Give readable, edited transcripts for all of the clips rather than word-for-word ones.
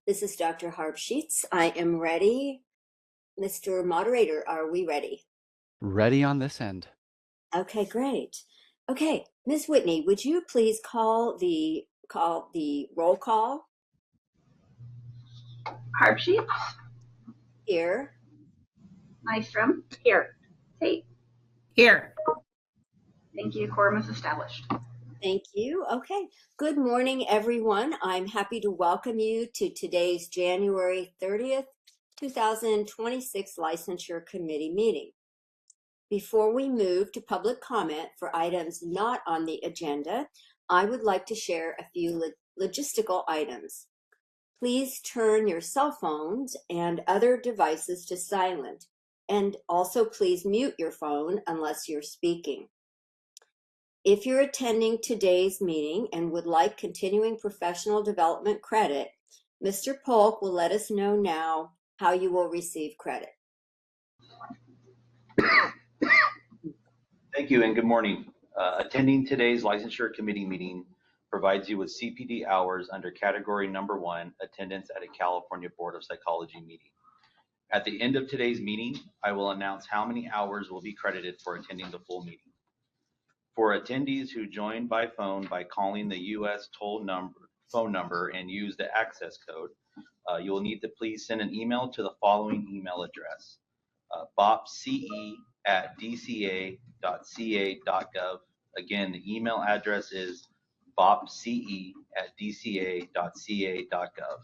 This is Dr. Harb Sheets. I am ready. Mr. Moderator, are we ready? Ready on this end. Okay, great. Okay, Ms. Whitney, would you please call the roll call Harb Sheets. here? Nystrom. Here. Tate. Here. Thank you. Quorum is established. Thank you. Okay, good morning, everyone. I'm happy to welcome you to today's January 30th, 2026 Licensure Committee meeting. Before we move to public comment for items not on the agenda, I would like to share a few logistical items. Please turn your cell phones and other devices to silent, and also please mute your phone unless you're speaking. If you're attending today's meeting and would like continuing professional development credit, Mr. Polk will let us know now how you will receive credit. Thank you and good morning. Attending today's Licensure Committee meeting provides you with CPD hours under category number 1, attendance at a California Board of Psychology meeting. At the end of today's meeting, I will announce how many hours will be credited for attending the full meeting. For attendees who joined by phone by calling the U.S. phone number and use the access code, you will need to please send an email to the following email address: bopce@dca.ca.gov. Again, the email address is bopce@dca.ca.gov.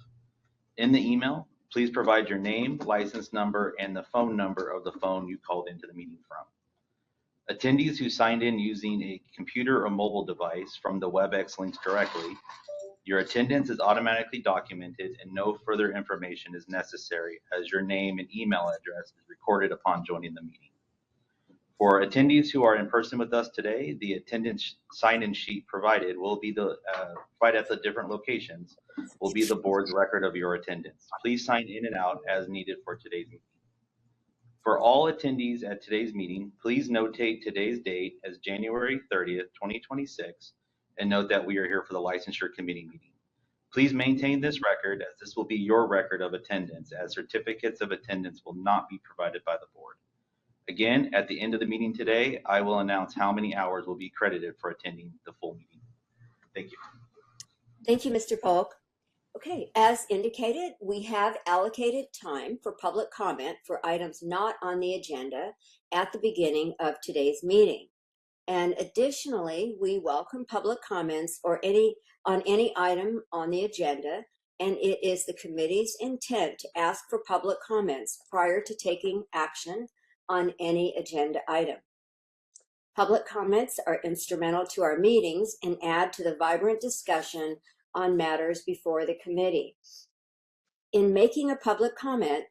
In the email, please provide your name, license number, and the phone number of the phone you called into the meeting from. Attendees who signed in using a computer or mobile device from the WebEx links directly, your attendance is automatically documented and no further information is necessary, as your name and email address is recorded upon joining the meeting. For attendees who are in person with us today, the attendance sign-in sheet provided will be provided at the different locations will be the board's record of your attendance. Please sign in and out as needed for today's meeting. For all attendees at today's meeting, please notate today's date as January 30th, 2026, and note that we are here for the Licensure Committee meeting. Please maintain this record, as this will be your record of attendance, as certificates of attendance will not be provided by the board. Again, at the end of the meeting today, I will announce how many hours will be credited for attending the full meeting. Thank you. Thank you, Mr. Polk. Okay, as indicated, we have allocated time for public comment for items not on the agenda at the beginning of today's meeting. And additionally, we welcome public comments on any item on the agenda, and it is the committee's intent to ask for public comments prior to taking action on any agenda item. Public comments are instrumental to our meetings and add to the vibrant discussion on matters before the committee. In making a public comment,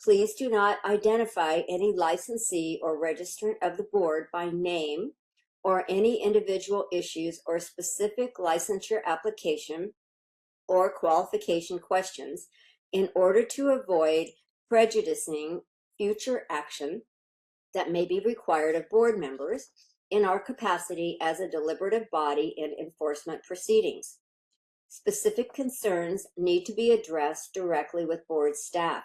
please do not identify any licensee or registrant of the board by name or any individual issues or specific licensure application or qualification questions in order to avoid prejudicing future action that may be required of board members in our capacity as a deliberative body in enforcement proceedings. Specific concerns need to be addressed directly with board staff.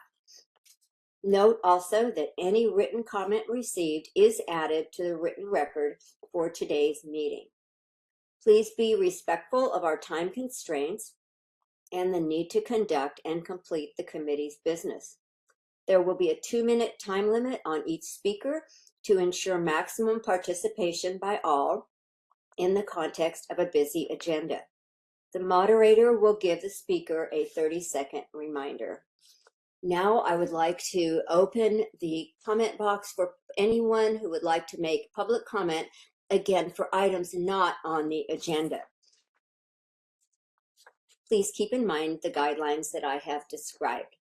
Note also that any written comment received is added to the written record for today's meeting. Please be respectful of our time constraints and the need to conduct and complete the committee's business. There will be a 2-minute time limit on each speaker to ensure maximum participation by all in the context of a busy agenda. The moderator will give the speaker a 30-second reminder. Now I would like to open the comment box for anyone who would like to make public comment, again, for items not on the agenda. Please keep in mind the guidelines that I have described.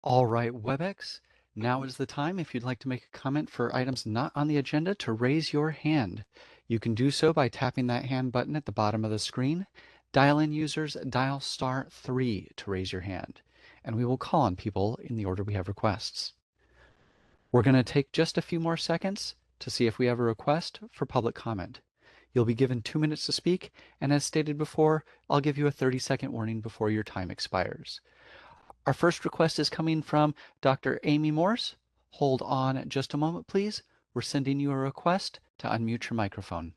All right, WebEx, now is the time if you'd like to make a comment for items not on the agenda to raise your hand. You can do so by tapping that hand button at the bottom of the screen. Dial-in users dial *3 to raise your hand, and we will call on people in the order we have requests. We're going to take just a few more seconds to see if we have a request for public comment. You'll be given 2 minutes to speak, and as stated before, I'll give you a 30-second warning before your time expires. Our first request is coming from Dr. Amy Morse. Hold on just a moment, please. We're sending you a request to unmute your microphone.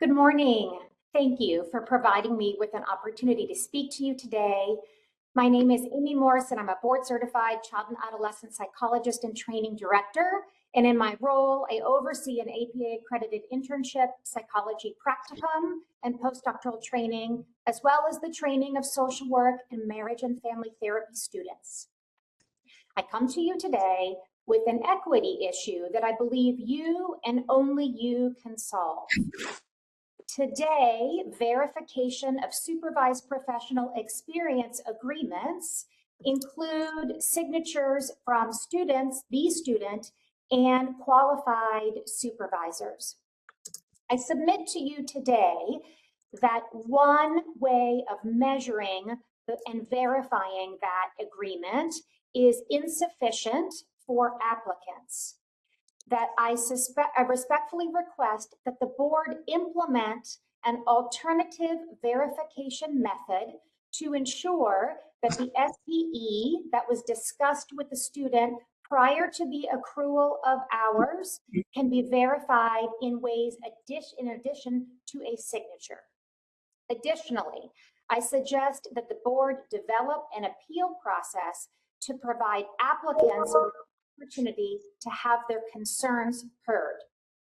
Good morning. Thank you for providing me with an opportunity to speak to you today. My name is Amy Morris, and I'm a board-certified child and adolescent psychologist and training director. And in my role, I oversee an APA-accredited internship, psychology practicum, and postdoctoral training, as well as the training of social work and marriage and family therapy students. I come to you today with an equity issue that I believe you and only you can solve. Today, verification of supervised professional experience agreements include signatures from students, the student, and qualified supervisors. I submit to you today that one way of measuring and verifying that agreement is insufficient for applicants. That I respectfully request that the board implement an alternative verification method to ensure that the SPE that was discussed with the student prior to the accrual of hours can be verified in ways in addition to a signature. Additionally, I suggest that the board develop an appeal process to provide applicants opportunity to have their concerns heard.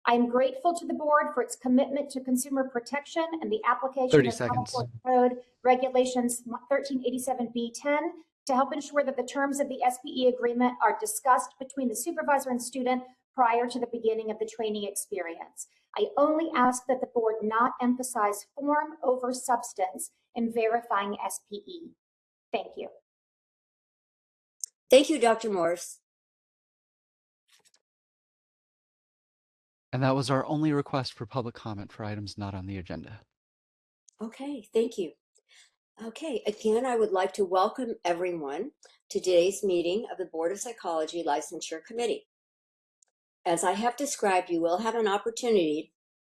I am grateful to the board for its commitment to consumer protection and the application 30 of seconds. California Code Regulations 1387B10 to help ensure that the terms of the SPE agreement are discussed between the supervisor and student prior to the beginning of the training experience. I only ask that the board not emphasize form over substance in verifying SPE. Thank you. Thank you, Dr. Morse. And that was our only request for public comment for items not on the agenda. Okay, thank you. Okay, again, I would like to welcome everyone to today's meeting of the Board of Psychology Licensure Committee. As I have described, you will have an opportunity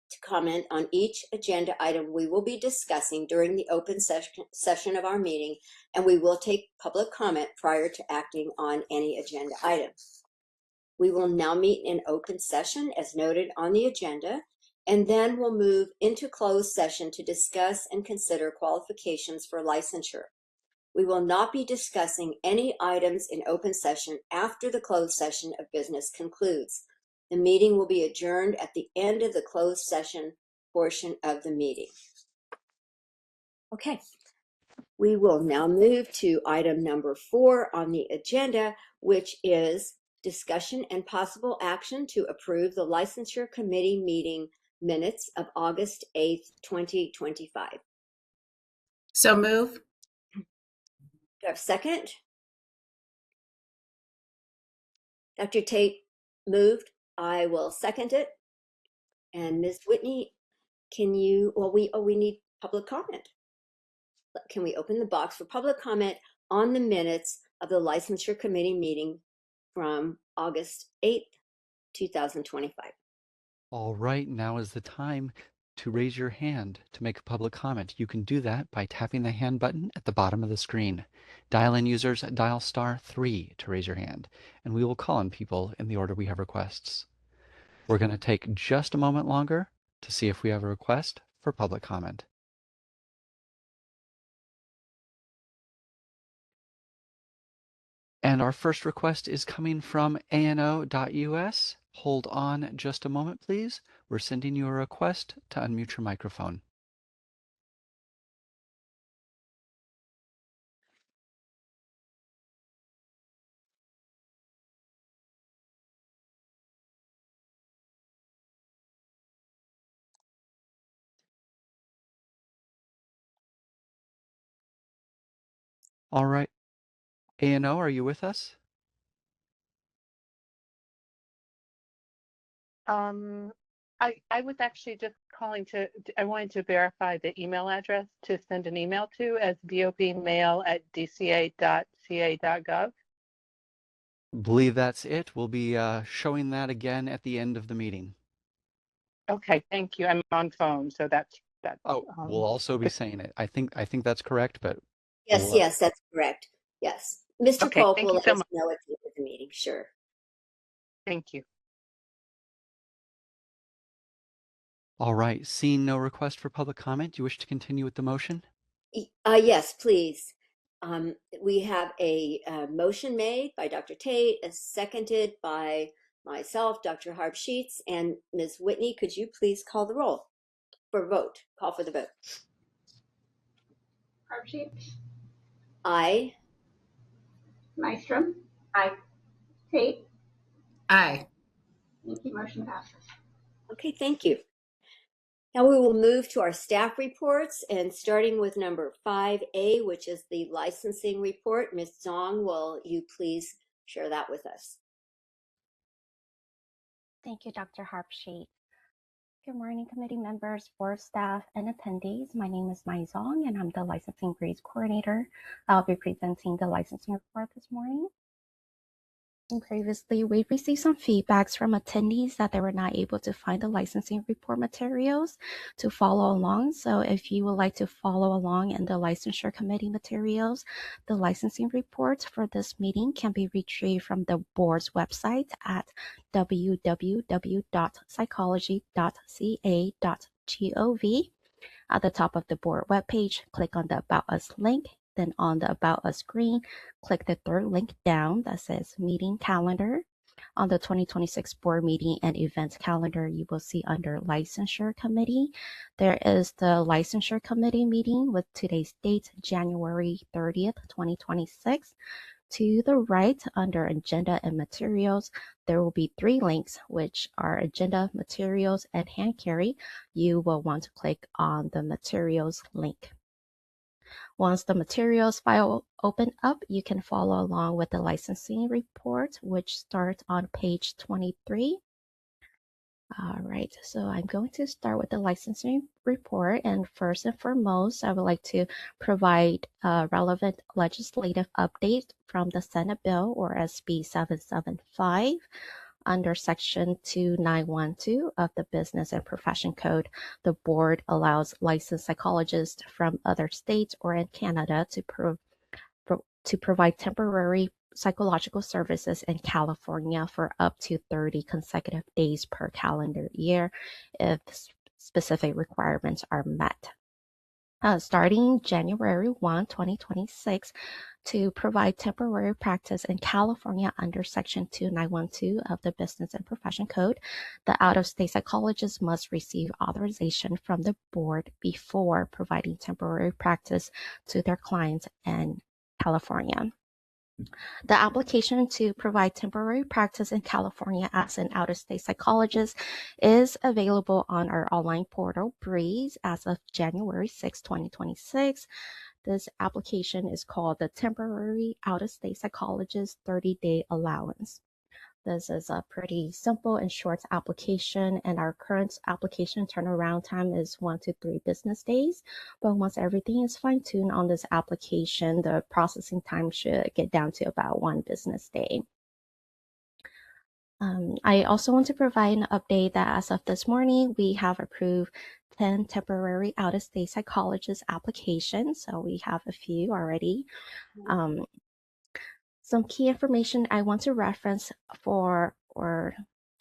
to comment on each agenda item we will be discussing during the open session of our meeting, and we will take public comment prior to acting on any agenda item. We will now meet in open session as noted on the agenda, and then we'll move into closed session to discuss and consider qualifications for licensure. We will not be discussing any items in open session after the closed session of business concludes. The meeting will be adjourned at the end of the closed session portion of the meeting. Okay, we will now move to item number 4 on the agenda, which is discussion and possible action to approve the Licensure Committee meeting minutes of August 8th, 2025. So move. Do I have a second? Dr. Tate moved. I will second it. And Ms. Whitney, can you, well, we need public comment. Can we open the box for public comment on the minutes of the Licensure Committee meeting from August 8th, 2025? All right, now is the time to raise your hand to make a public comment. You can do that by tapping the hand button at the bottom of the screen. Dial-in users dial *3 to raise your hand, and we will call on people in the order we have requests. We're going to take just a moment longer to see if we have a request for public comment. And our first request is coming from ANO.us. Hold on just a moment, please. We're sending you a request to unmute your microphone. All right. ANO, are you with us? I was actually just calling I wanted to verify the email address to send an email to as bopmail@dca.ca.gov. Believe that's it. We'll be showing that again at the end of the meeting. Okay, thank you. I'm on phone, so that's Oh, we'll also be good. saying it. I think that's correct, but Yes, we'll yes, that's correct. Yes. Mr. Okay, Polk thank will you let so us much. know at the end of the meeting, sure. Thank you. all right. Seeing no request for public comment, do you wish to continue with the motion? Yes, please. We have a motion made by Dr. Tate, seconded by myself, Dr. Harb Sheets, and Ms. Whitney. Could you please call the roll for vote? Call for the vote. Hardsheets, Aye. Nystrom. Aye. Tate. Aye. Thank you. Motion passes. Okay, thank you. Now we will move to our staff reports, and starting with number 5A, which is the licensing report. Ms. Zong, will you please share that with us? Thank you, Dr. Harpsheet. Good morning, committee members, board staff, and attendees. My name is Mai Zong, and I'm the licensing grades coordinator. I'll be presenting the licensing report this morning. And previously, we received some feedbacks from attendees that they were not able to find the licensing report materials to follow along. So if you would like to follow along in the licensure committee materials, the licensing reports for this meeting can be retrieved from the board's website at www.psychology.ca.gov. At the top of the board webpage, click on the About Us link. Then on the About Us screen, click the third link down that says Meeting Calendar. On the 2026 board meeting and events calendar, you will see under Licensure Committee, there is the Licensure Committee meeting with today's date, January 30th, 2026. To the right, under Agenda and Materials, there will be 3 links, which are Agenda, Materials, and Hand Carry. You will want to click on the Materials link. Once the Materials file open up, you can follow along with the licensing report, which starts on page 23. All right, so I'm going to start with the licensing report. And first and foremost, I would like to provide a relevant legislative update from the Senate bill, or SB 775. Under Section 2912 of the Business and Profession Code, the board allows licensed psychologists from other states or in Canada to provide temporary psychological services in California for up to 30 consecutive days per calendar year if specific requirements are met. Starting January 1, 2026, to provide temporary practice in California under Section 2912 of the Business and Profession Code, the out-of-state psychologist must receive authorization from the board before providing temporary practice to their clients in California. The application to provide temporary practice in California as an out-of-state psychologist is available on our online portal, Breeze, as of January 6, 2026. This application is called the Temporary Out-of-State Psychologist 30-Day Allowance. This is a pretty simple and short application, and our current application turnaround time is 1 to 3 business days. But once everything is fine-tuned on this application, the processing time should get down to about 1 business day. I also want to provide an update that as of this morning, we have approved 10 temporary out-of-state psychologist applications. So we have a few already. Some key information I want to reference for or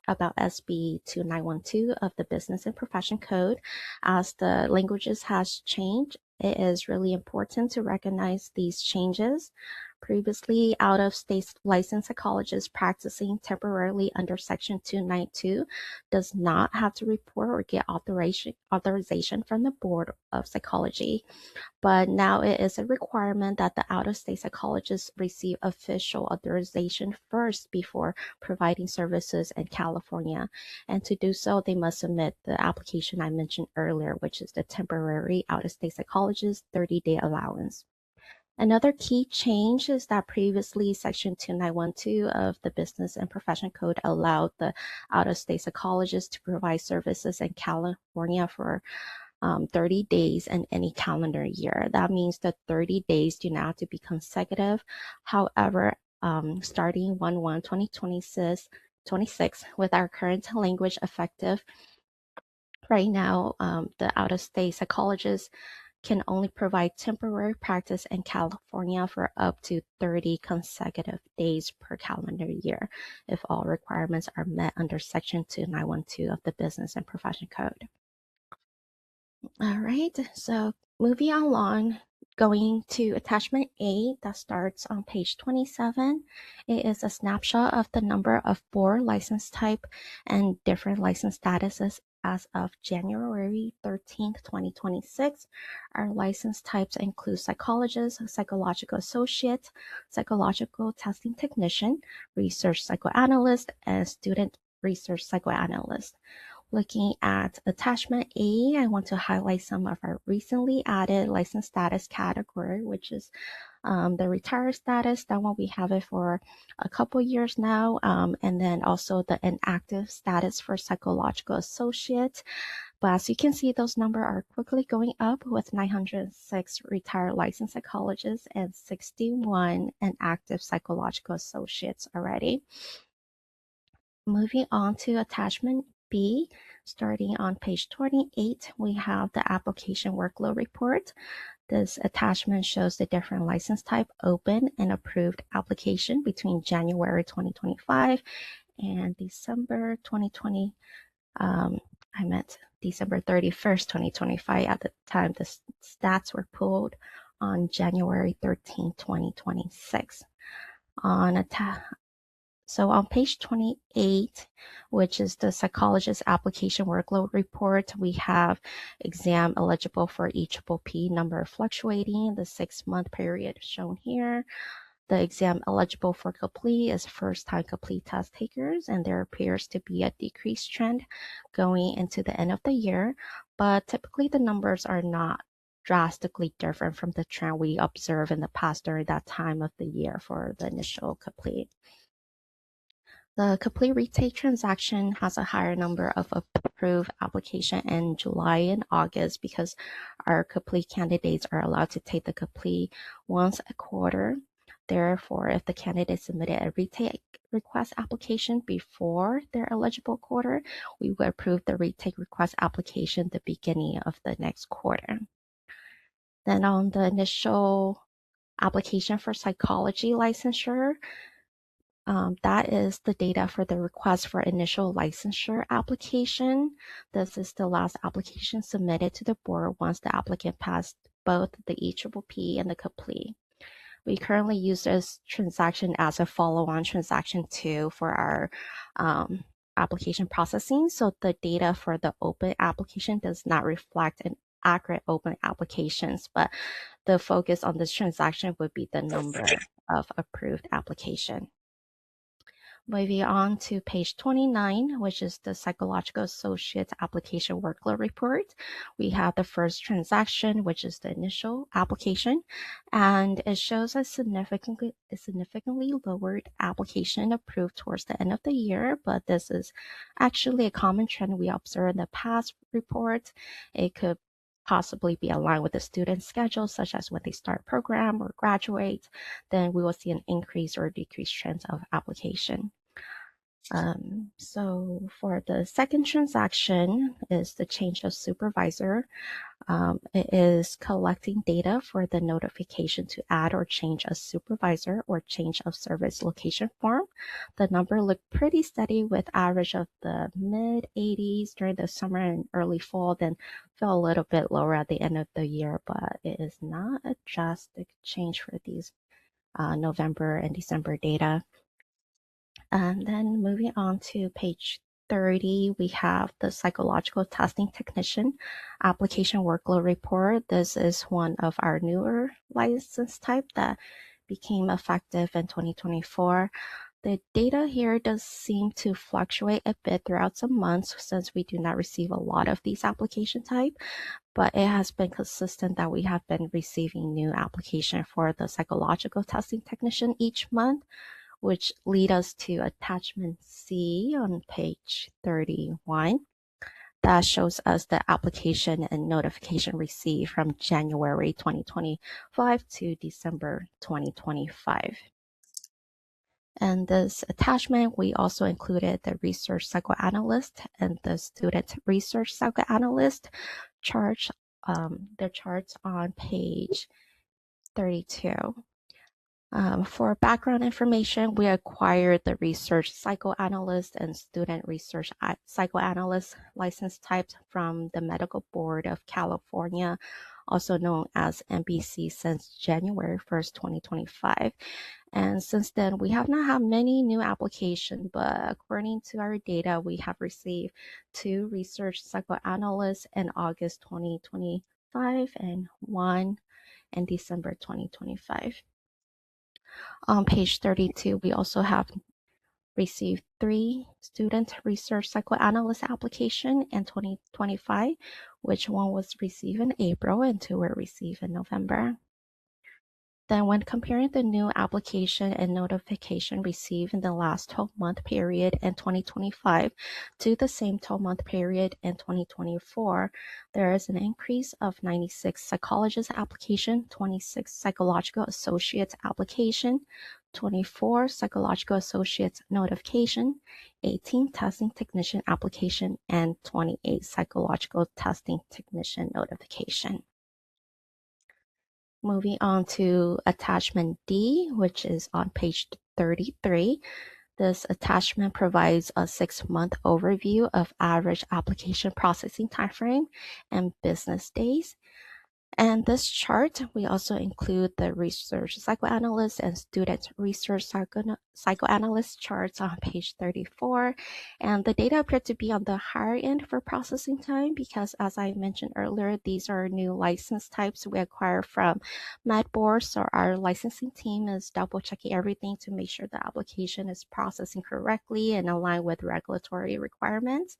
about SB 2912 of the Business and Profession Code. As the languages has changed, it is really important to recognize these changes. Previously, out-of-state licensed psychologists practicing temporarily under Section 292 does not have to report or get authorization from the Board of Psychology. But now it is a requirement that the out-of-state psychologists receive official authorization first before providing services in California. And to do so, they must submit the application I mentioned earlier, which is the temporary out-of-state psychologist 30-day allowance. Another key change is that previously Section 2912 of the Business and Profession Code allowed the out-of-state psychologist to provide services in California for 30 days in any calendar year. That means that 30 days do not have to be consecutive. However, starting 1/1/2026 with our current language effective. Right now, the out-of-state psychologists can only provide temporary practice in California for up to 30 consecutive days per calendar year if all requirements are met under Section 2912 of the Business and Profession Code. All right, so moving along, going to attachment A that starts on page 27. It is a snapshot of the number of board license type and different license statuses as of January 13th, 2026. Our license types include psychologist, psychological associate, psychological testing technician, research psychoanalyst, and student research psychoanalyst. Looking at attachment A, I want to highlight some of our recently added license status category, which is the retired status. That one we have it for a couple years now, and then also the inactive status for psychological associate. But as you can see, those numbers are quickly going up with 906 retired licensed psychologists and 61 inactive psychological associates already. Moving on to attachment B, starting on page 28, we have the application workload report. This attachment shows the different license type open and approved application between January 2025 and December 2020. I meant December 31st, 2025 at the time the stats were pulled on January 13, 2026. So on page 28, which is the psychologist application workload report, we have exam eligible for each P number fluctuating, the 6-month period shown here. The exam eligible for complete is first-time complete test takers, and there appears to be a decreased trend going into the end of the year, but typically the numbers are not drastically different from the trend we observe in the past during that time of the year for the initial complete. The complete retake transaction has a higher number of approved applications in July and August because our complete candidates are allowed to take the complete once a quarter. Therefore, if the candidate submitted a retake request application before their eligible quarter, we would approve the retake request application the beginning of the next quarter. Then on the initial application for psychology licensure, that is the data for the request for initial licensure application. This is the last application submitted to the board once the applicant passed both the EPPP and the complete. We currently use this transaction as a follow-on transaction too for our application processing. So the data for the open application does not reflect an accurate open applications, but the focus on this transaction would be the number of approved application. Moving on to page 29, which is the psychological associate application workload report. We have the first transaction, which is the initial application, and it shows a significantly lowered application approved towards the end of the year, but this is actually a common trend we observed in the past reports. It could possibly be aligned with the student's schedule, such as when they start program or graduate, then we will see an increase or decreased trends of application. So for the second transaction is the change of supervisor. It is collecting data for the notification to add or change a supervisor or change of service location form. The number looked pretty steady with average of the mid 80s during the summer and early fall, then fell a little bit lower at the end of the year, but it is not a drastic change for these November and December data. And then moving on to page 30, we have the psychological testing technician application workload report. This is one of our newer license type that became effective in 2024. The data here does seem to fluctuate a bit throughout some months since we do not receive a lot of these application type, but it has been consistent that we have been receiving new application for the psychological testing technician each month, which lead us to attachment C on page 31. That shows us the application and notification received from January 2025 to December 2025. And this attachment, we also included the research psychoanalyst and the student research psychoanalyst charts. The charts on page 32. For background information, we acquired the research psychoanalyst and student research psychoanalyst license types from the Medical Board of California, also known as MBC, since January 1st, 2025. And since then, we have not had many new applications, but according to our data, we have received 2 research psychoanalysts in August 2025 and 1 in December 2025. On page 32, we also have received 3 student research psychoanalyst application in 2025, which one was received in April and 2 were received in November. Then when comparing the new application and notification received in the last 12-month period in 2025 to the same 12-month period in 2024, there is an increase of 96 psychologist application, 26 psychological associates application, 24 psychological associates notification, 18 testing technician application, and 28 psychological testing technician notification. Moving on to attachment D, which is on page 33. This attachment provides a 6-month overview of average application processing timeframe and business days. And this chart, we also include the research psychoanalyst and student research psychoanalyst charts on page 34. And the data appear to be on the higher end for processing time because, as I mentioned earlier, these are new license types we acquire from MedBoard. So our licensing team is double checking everything to make sure the application is processing correctly and aligned with regulatory requirements.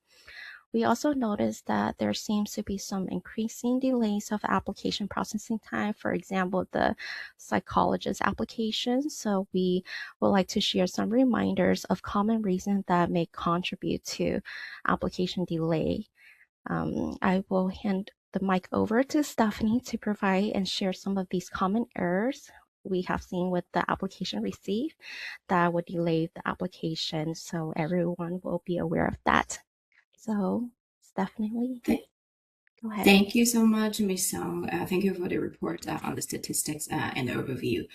We also noticed that there seems to be some increasing delays of application processing time, for example, the psychologist application. So we would like to share some reminders of common reasons that may contribute to application delay. I will hand the mic over to Stephanie to provide and share some of these common errors we have seen with the application received that would delay the application, so everyone will be aware of that. So, Stephanie, go ahead. Thank you so much, Ms. Song. Thank you for the report on the statistics and the overview.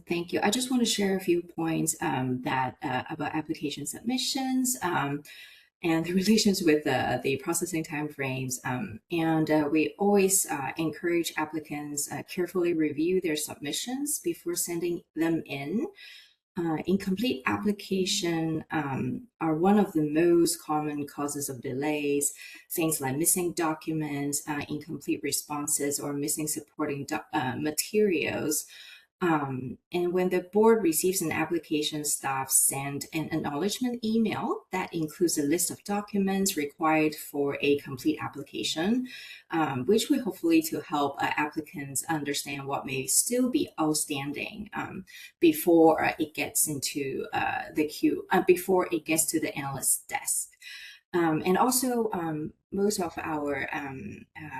Thank you. I just want to share a few points that about application submissions and the relations with the processing timeframes. We always encourage applicants carefully review their submissions before sending them in. Incomplete application are one of the most common causes of delays. Things like missing documents, incomplete responses, or missing supporting materials. And when the board receives an application, staff send an acknowledgement email that includes a list of documents required for a complete application, which will hopefully to help applicants understand what may still be outstanding before it gets into the queue, before it gets to the analyst's desk. And also, most of our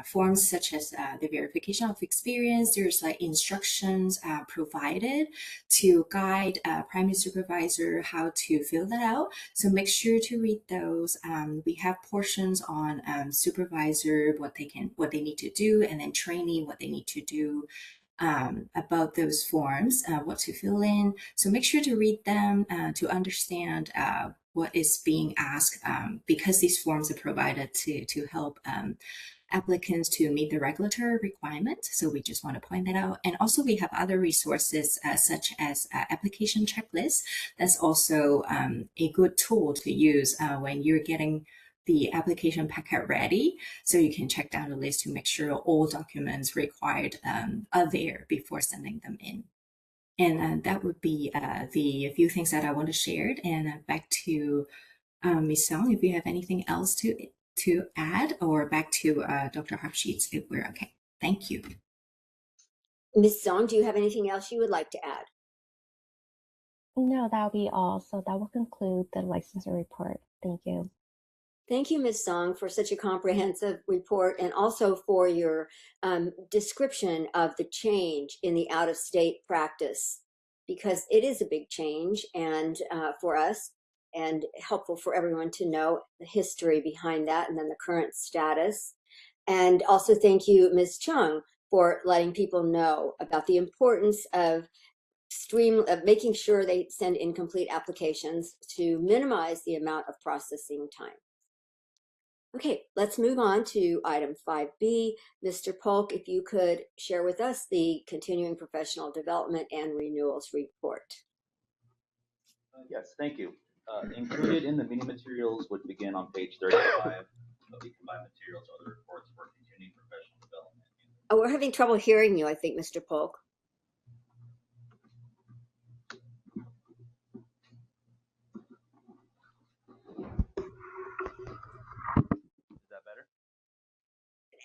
forms, such as the verification of experience, there's like instructions provided to guide primary supervisor how to fill that out. So make sure to read those. We have portions on supervisor, what they need to do, and then training, what they need to do about those forms, what to fill in. So make sure to read them to understand what is being asked, because these forms are provided to help applicants to meet the regulatory requirement. So we just want to point that out. And also we have other resources such as application checklists. That's also a good tool to use when you're getting the application packet ready, so you can check down the list to make sure all documents required are there before sending them in. And that would be the few things that I want to share. And back to Ms. Song, if you have anything else to add, or back to Dr. Harpsheets if we're okay. Thank you. Ms. Song, do you have anything else you would like to add? No, that'll be all. So that will conclude the licensure report. Thank you. Thank you, Ms. Song, for such a comprehensive report and also for your description of the change in the out-of-state practice because it is a big change and for us, and helpful for everyone to know the history behind that and then the current status. And also thank you, Ms. Chung, for letting people know about the importance of making sure they send incomplete applications to minimize the amount of processing time. Okay, let's move on to item 5B. Mr. Polk, if you could share with us the continuing professional development and renewals report. Yes, thank you. Included in the meeting materials would begin on page 35 of the combined materials are the reports for continuing professional development. Oh, we're having trouble hearing you, I think, Mr. Polk. Is that better?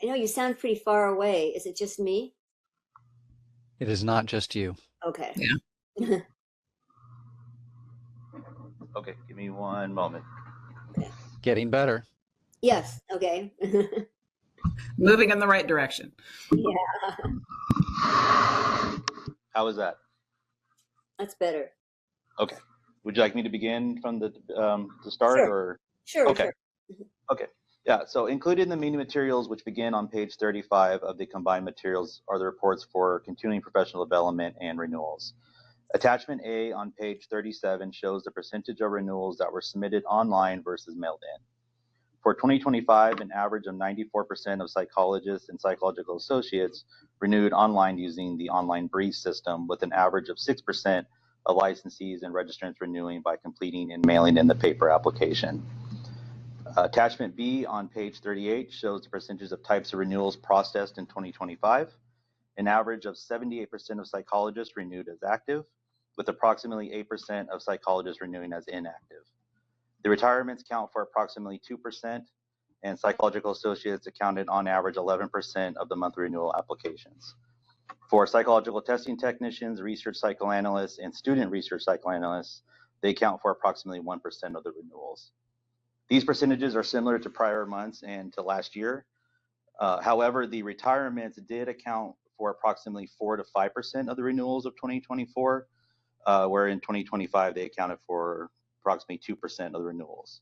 I know you sound pretty far away. Is it just me? It is not just you. Okay. Yeah. Okay, give me one moment. Getting better. Yes, okay. Moving in the right direction. Yeah, How is that? that's better. Okay. Would you like me to begin from the start? Sure. Or Sure, okay. sure. Okay. Yeah, so included in the meeting materials, which begin on page 35 of the combined materials, are the reports for continuing professional development and renewals. Attachment A on page 37 shows the percentage of renewals that were submitted online versus mailed in. For 2025, an average of 94% of psychologists and psychological associates renewed online using the online brief system, with an average of 6% of licensees and registrants renewing by completing and mailing in the paper application. Attachment B on page 38 shows the percentages of types of renewals processed in 2025. An average of 78% of psychologists renewed as active, with approximately 8% of psychologists renewing as inactive. The retirements count for approximately 2%, and psychological associates accounted on average 11% of the monthly renewal applications. For psychological testing technicians, research psychoanalysts, and student research psychoanalysts, they account for approximately 1% of the renewals. These percentages are similar to prior months and to last year. However, the retirements did account for approximately 4 to 5% of the renewals of 2024, where in 2025 they accounted for approximately 2% of the renewals.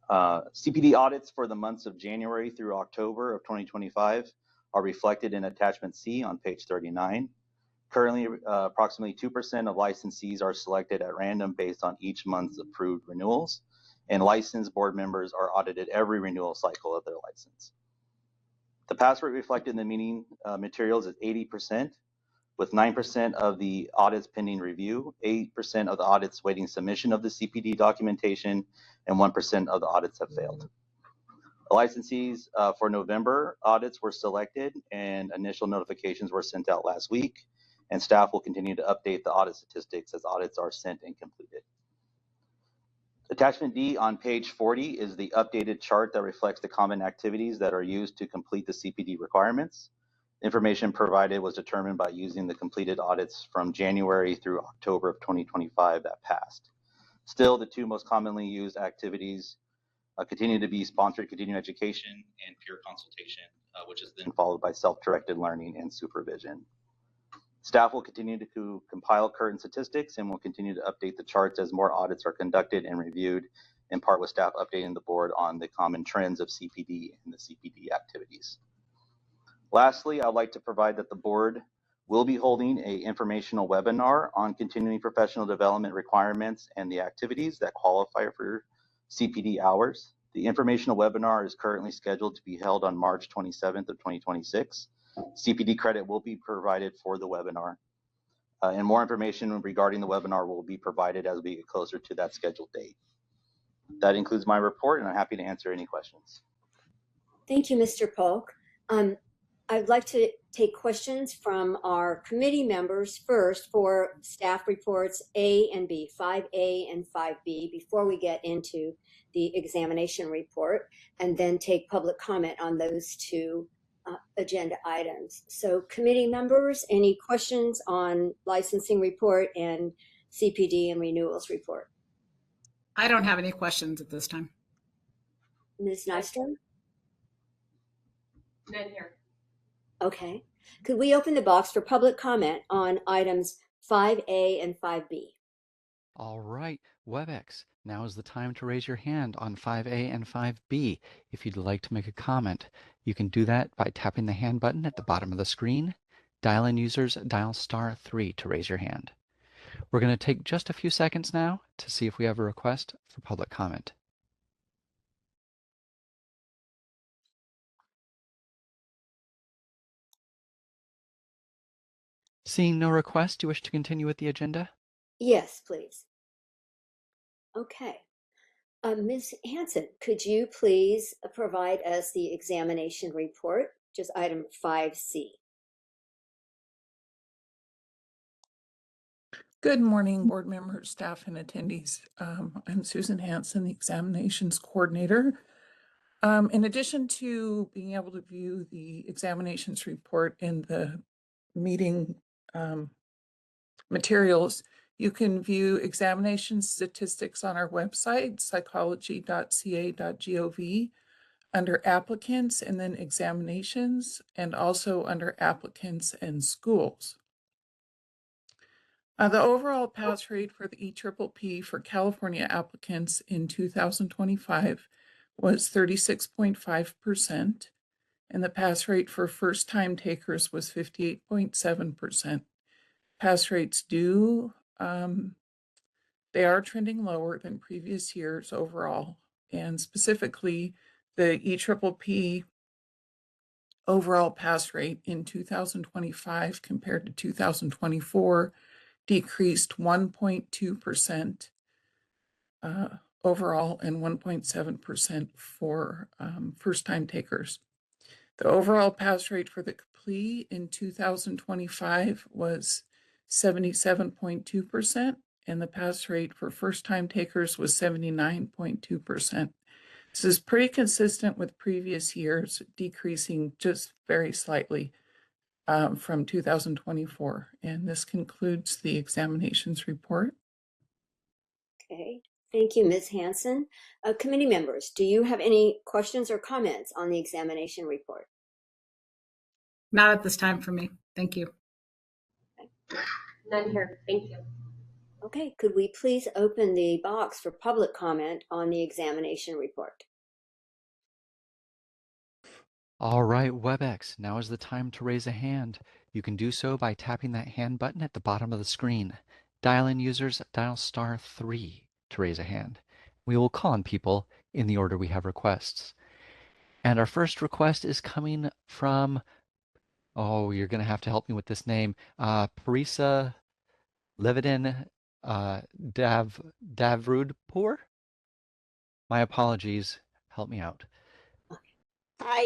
CPD audits for the months of January through October of 2025 are reflected in attachment C on page 39. Currently, approximately 2% of licensees are selected at random based on each month's approved renewals, and licensed board members are audited every renewal cycle of their license. The pass rate reflected in the meeting materials is 80%, with 9% of the audits pending review, 8% of the audits waiting submission of the CPD documentation, and 1% of the audits have failed. The licensees for November audits were selected and initial notifications were sent out last week, and staff will continue to update the audit statistics as audits are sent and completed. Attachment D on page 40 is the updated chart that reflects the common activities that are used to complete the CPD requirements. Information provided was determined by using the completed audits from January through October of 2025 that passed. Still, the two most commonly used activities continue to be sponsored continuing education and peer consultation, which is then followed by self-directed learning and supervision. Staff will continue to compile current statistics and will continue to update the charts as more audits are conducted and reviewed, in part with staff updating the board on the common trends of CPD and the CPD activities. Lastly, I'd like to provide that the board will be holding an informational webinar on continuing professional development requirements and the activities that qualify for CPD hours. The informational webinar is currently scheduled to be held on March 27th of 2026. CPD credit will be provided for the webinar, and more information regarding the webinar will be provided as we get closer to that scheduled date. That includes my report, and I'm happy to answer any questions. Thank you, Mr. Polk. I'd like to take questions from our committee members first for staff reports A and B, 5A and 5B, before we get into the examination report, and then take public comment on those two agenda items. So committee members, any questions on licensing report and CPD and renewals report? I don't have any questions at this time. Ms. Nystrom? None here. Okay. Could we open the box for public comment on items 5A and 5B. All right, WebEx, now is the time to raise your hand on 5A and 5B. If you'd like to make a comment, you can do that by tapping the hand button at the bottom of the screen. Dial-in users, dial *3 to raise your hand. We're going to take just a few seconds now to see if we have a request for public comment. Seeing no request, do you wish to continue with the agenda? Yes, please. Okay. Ms. Hanson, could you please provide us the examination report, just item 5C? Good morning, board members, staff, and attendees. I'm Susan Hanson, the examinations coordinator. In addition to being able to view the examinations report in the meeting materials, you can view examination statistics on our website, psychology.ca.gov, under applicants and then examinations, and also under applicants and schools. The overall pass rate for the EPPP for California applicants in 2025 was 36.5%, and the pass rate for first-time takers was 58.7%. Pass rates they are trending lower than previous years overall, and specifically the EPPP overall pass rate in 2025 compared to 2024 decreased 1.2% overall and 1.7% for first-time takers. The overall pass rate for the complete in 2025 was 77.2%, and the pass rate for first-time takers was 79.2%. This is pretty consistent with previous years, decreasing just very slightly from 2024. And this concludes the examinations report. Okay, thank you, Ms. Hanson. Committee members, do you have any questions or comments on the examination report? Not at this time for me. Thank you. None here. Thank you. Okay, could we please open the box for public comment on the examination report? All right, WebEx, now is the time to raise a hand. You can do so by tapping that hand button at the bottom of the screen. Dial-in users, dial *3 to raise a hand. We will call on people in the order we have requests. And our first request is coming from, oh, you're going to have to help me with this name, Parisa Levitin Davrudpour? My apologies. Help me out.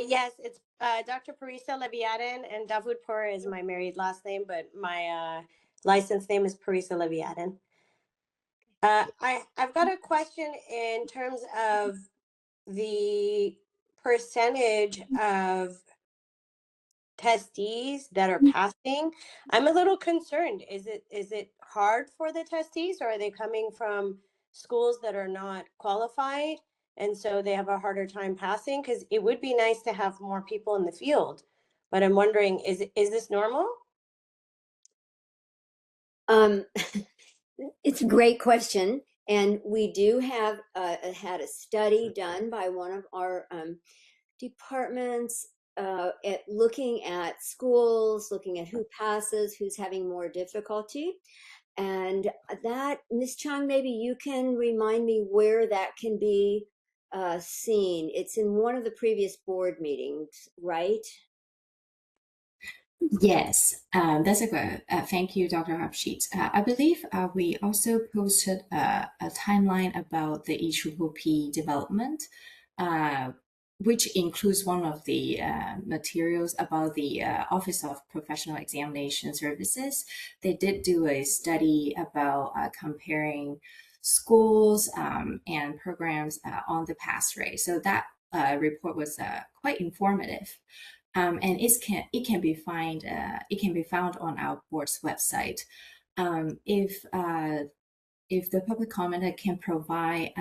Yes, it's Dr. Parisa Leviatin, and Davudpour is my married last name, but my license name is Parisa Leviatin. I've got a question in terms of the percentage of testees that are passing. I'm a little concerned. Is it hard for the testees, or are they coming from schools that are not qualified and so they have a harder time passing? Because it would be nice to have more people in the field, but I'm wondering, is this normal? It's a great question, and we do have had a study done by one of our departments at looking at schools, looking at who passes, who's having more difficulty. And that, Ms. Chung, maybe you can remind me where that can be seen. It's in one of the previous board meetings, right? Yes, that's a good. Thank you, Dr. Abshit. I believe we also posted a timeline about the EPPP development, which includes one of the materials about the Office of Professional Examination Services. They did do a study about comparing schools and programs on the pass rate. So that report was quite informative. And it can be found on our board's website. If the public commenter can provide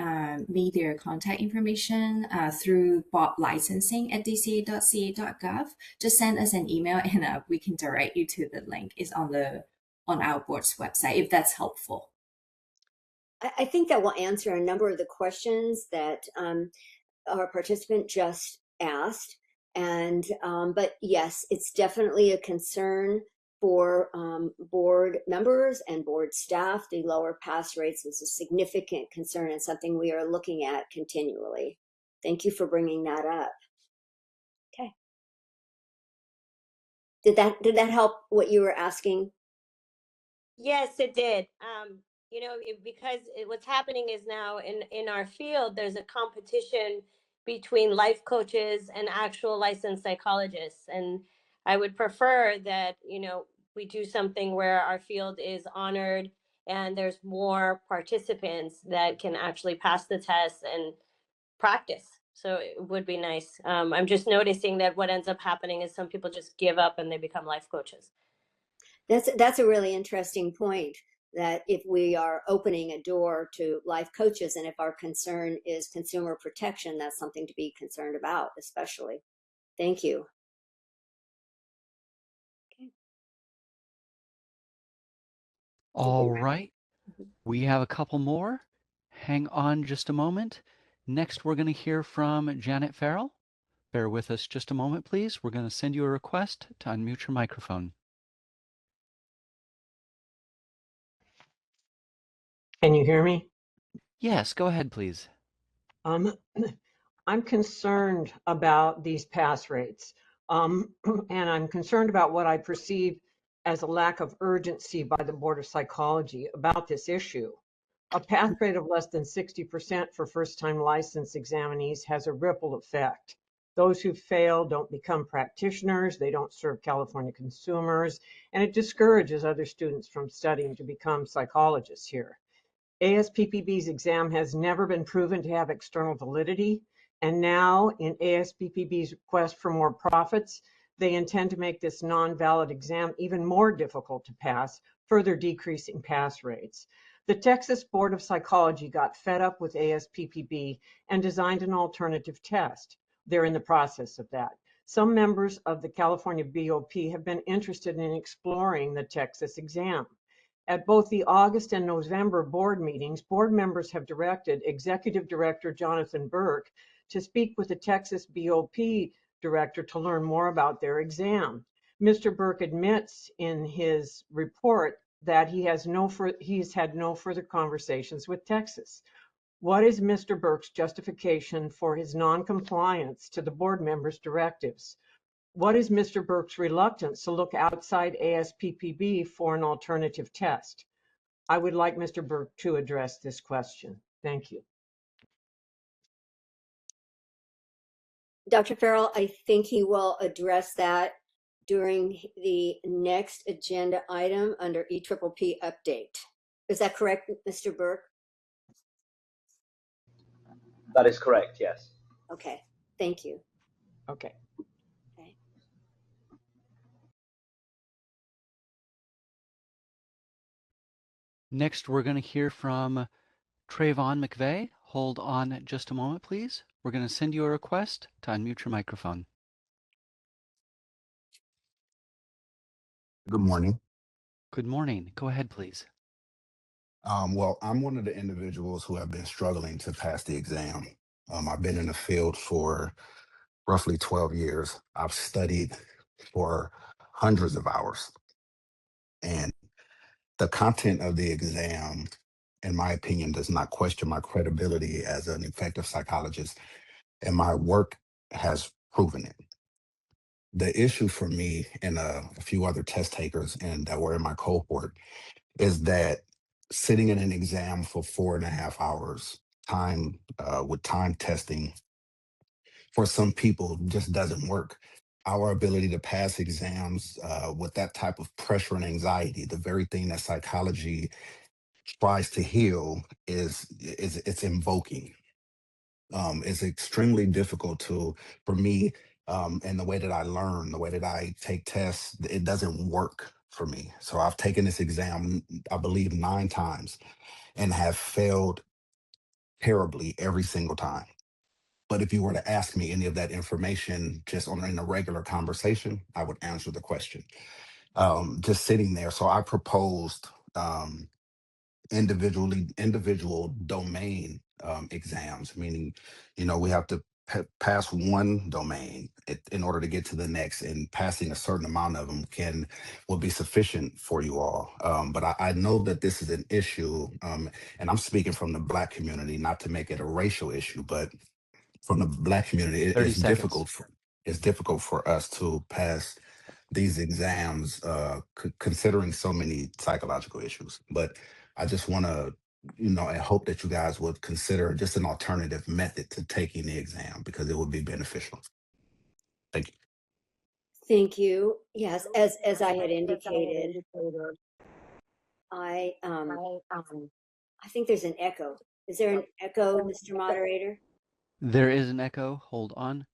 me their contact information through botlicensing@dca.ca.gov, just send us an email and we can direct you to the link. It's on the on our board's website, if that's helpful. I think that will answer a number of the questions that our participant just asked. And, but yes, it's definitely a concern for board members and board staff. The lower pass rates is a significant concern and something we are looking at continually. Thank you for bringing that up. Okay. Did that help what you were asking? Yes, it did. You know, because what's happening is now in our field, there's a competition between life coaches and actual licensed psychologists. And I would prefer that, you know, we do something where our field is honored and there's more participants that can actually pass the test and practice. So it would be nice. I'm just noticing that what ends up happening is some people just give up and they become life coaches. That's a really interesting point, that if we are opening a door to life coaches and if our concern is consumer protection, that's something to be concerned about, especially. Thank you. Okay. All right. We have a couple more. Hang on just a moment. Next, we're going to hear from Janet Farrell. Bear with us just a moment, please. We're going to send you a request to unmute your microphone. Can you hear me? Yes, go ahead, please. I'm concerned about these pass rates, and I'm concerned about what I perceive as a lack of urgency by the Board of Psychology about this issue. A pass rate of less than 60% for first-time license examinees has a ripple effect. Those who fail don't become practitioners, they don't serve California consumers, and it discourages other students from studying to become psychologists here. ASPPB's exam has never been proven to have external validity, and now in ASPPB's quest for more profits, they intend to make this non-valid exam even more difficult to pass, further decreasing pass rates. The Texas Board of Psychology got fed up with ASPPB and designed an alternative test. They're in the process of that. Some members of the California BOP have been interested in exploring the Texas exam. At both the August and November board meetings, board members have directed Executive Director Jonathan Burke to speak with the Texas BOP director to learn more about their exam. Mr. Burke admits in his report that he's had no further conversations with Texas. What is Mr. Burke's justification for his non-compliance to the board members' directives? What is Mr. Burke's reluctance to look outside ASPPB for an alternative test? I would like Mr. Burke to address this question. Thank you. Dr. Farrell, I think he will address that during the next agenda item under EPPP update. Is that correct, Mr. Burke? That is correct, yes. Okay, thank you. Okay. Okay. Next, we're going to hear from Trayvon McVeigh. Hold on just a moment, please. We're going to send you a request to unmute your microphone. Good morning. Good morning. Go ahead, please. Well, I'm one of the individuals who have been struggling to pass the exam. I've been in the field for roughly 12 years. I've studied for hundreds of hours. And the content of the exam, in my opinion, does not question my credibility as an effective psychologist, and my work has proven it. The issue for me and a few other test takers and that were in my cohort is that sitting in an exam for 4.5 hours, with time testing, for some people just doesn't work. Our ability to pass exams with that type of pressure and anxiety, the very thing that psychology tries to heal, is it's invoking. It's extremely difficult for me, and the way that I learn, the way that I take tests, it doesn't work for me. So I've taken this exam, I believe, 9 times and have failed terribly every single time. But if you were to ask me any of that information just in a regular conversation, I would answer the question. just sitting there. So I proposed individual domain exams, meaning, we have to pass one domain in order to get to the next, and passing a certain amount of them will be sufficient for you all. But I know that this is an issue, and I'm speaking from the Black community, not to make it a racial issue, but from the Black community, 30 seconds. It's difficult for us to pass these exams, considering so many psychological issues. But I just want to, I hope that you guys would consider just an alternative method to taking the exam, because it would be beneficial. Thank you. Thank you. Yes, as I had indicated, I think there's an echo. Is there an echo, Mr. Moderator? There is an echo. Hold on.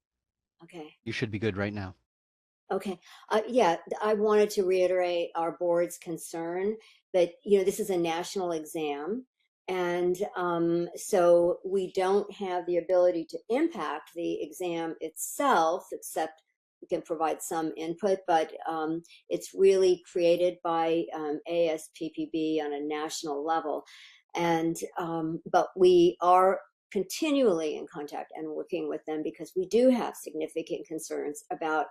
Okay. You should be good right now. Okay. Yeah, I wanted to reiterate our board's concern that, this is a national exam. And so we don't have the ability to impact the exam itself, except we can provide some input, but it's really created by ASPPB on a national level. And but we are continually in contact and working with them, because we do have significant concerns about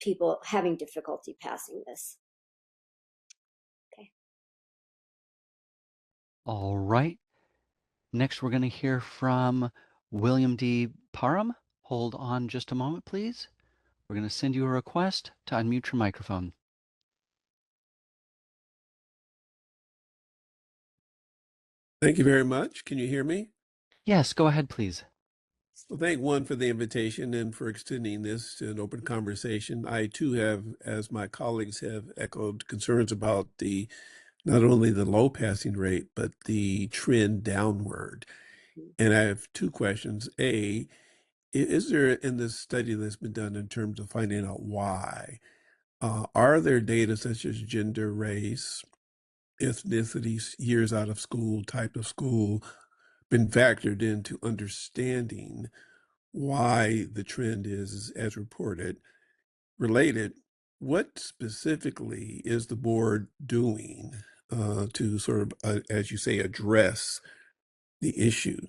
people having difficulty passing this. Okay. All right. Next, we're going to hear from William D. Parham. Hold on just a moment, please. We're going to send you a request to unmute your microphone. Thank you very much. Can you hear me? Yes, go ahead, please. Well, thank one for the invitation and for extending this to an open conversation. I too have, as my colleagues have echoed, concerns about not only the low passing rate, but the trend downward. And I have two questions. A, is there in this study that's been done in terms of finding out why, are there data such as gender, race, ethnicity, years out of school, type of school, been factored into understanding why the trend is as reported? Related, what specifically is the board doing to sort of, as you say, address the issue?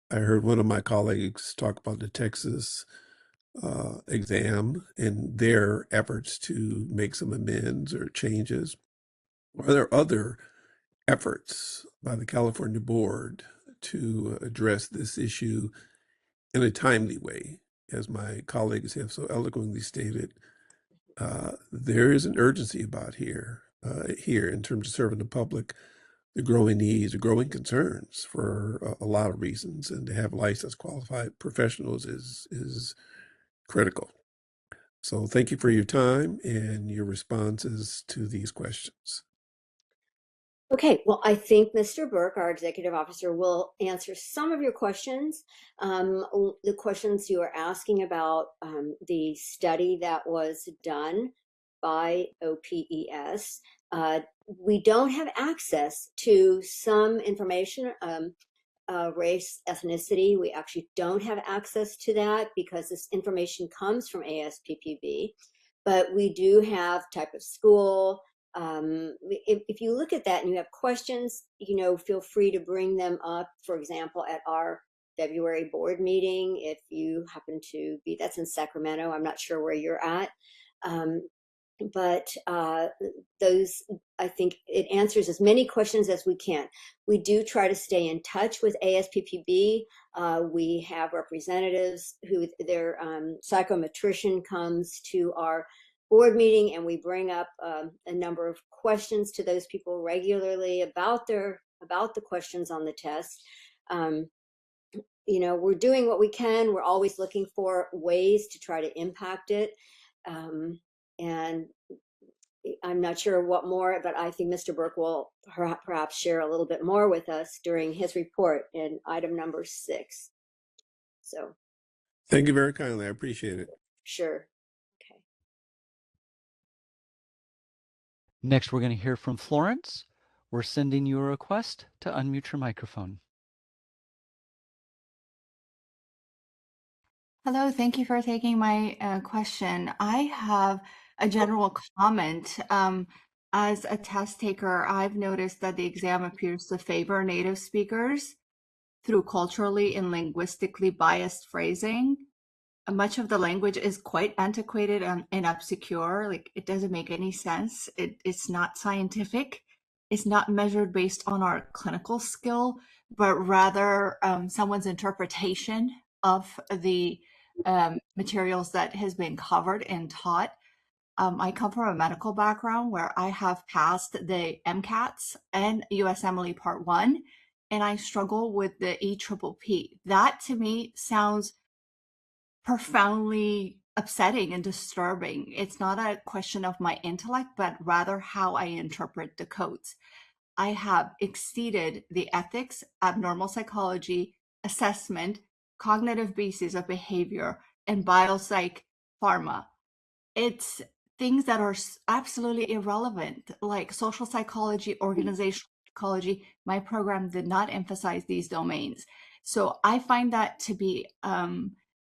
I heard one of my colleagues talk about the Texas exam and their efforts to make some amends or changes. Are there other efforts by the California board to address this issue in a timely way? As my colleagues have so eloquently stated, there is an urgency about here in terms of serving the public, the growing needs, the growing concerns for a lot of reasons, and to have licensed qualified professionals is critical. So thank you for your time and your responses to these questions. Okay, well, I think Mr. Burke, our executive officer, will answer some of your questions. The questions you are asking about the study that was done by OPES. We don't have access to some information, race, ethnicity. We actually don't have access to that because this information comes from ASPPB, but we do have type of school. If you look at that and you have questions, feel free to bring them up, for example, at our February board meeting. If you happen to be, that's in Sacramento, I'm not sure where you're at. But those, I think it answers as many questions as we can. We do try to stay in touch with ASPPB. We have representatives who their psychometrician comes to our board meeting, and we bring up a number of questions to those people regularly about the questions on the test. We're doing what we can. We're always looking for ways to try to impact it. And I'm not sure what more, but I think Mr. Burke will perhaps share a little bit more with us during his report in item number 6. So. Thank you very kindly. I appreciate it. Sure. Okay. Next, we're going to hear from Florence. We're sending you a request to unmute your microphone. Hello, thank you for taking my question. I have a general comment. As a test taker, I've noticed that the exam appears to favor native speakers through culturally and linguistically biased phrasing. Much of the language is quite antiquated and obscure. Like it doesn't make any sense. It's not scientific. It's not measured based on our clinical skill, but rather someone's interpretation of the materials that has been covered and taught. I come from a medical background where I have passed the MCATs and USMLE Part 1, and I struggle with the EPPP. That to me sounds profoundly upsetting and disturbing. It's not a question of my intellect, but rather how I interpret the codes. I have exceeded the ethics, abnormal psychology, assessment, cognitive basis of behavior, and biopsych pharma. It's things that are absolutely irrelevant, like social psychology, organizational psychology. My program did not emphasize these domains. So I find that to be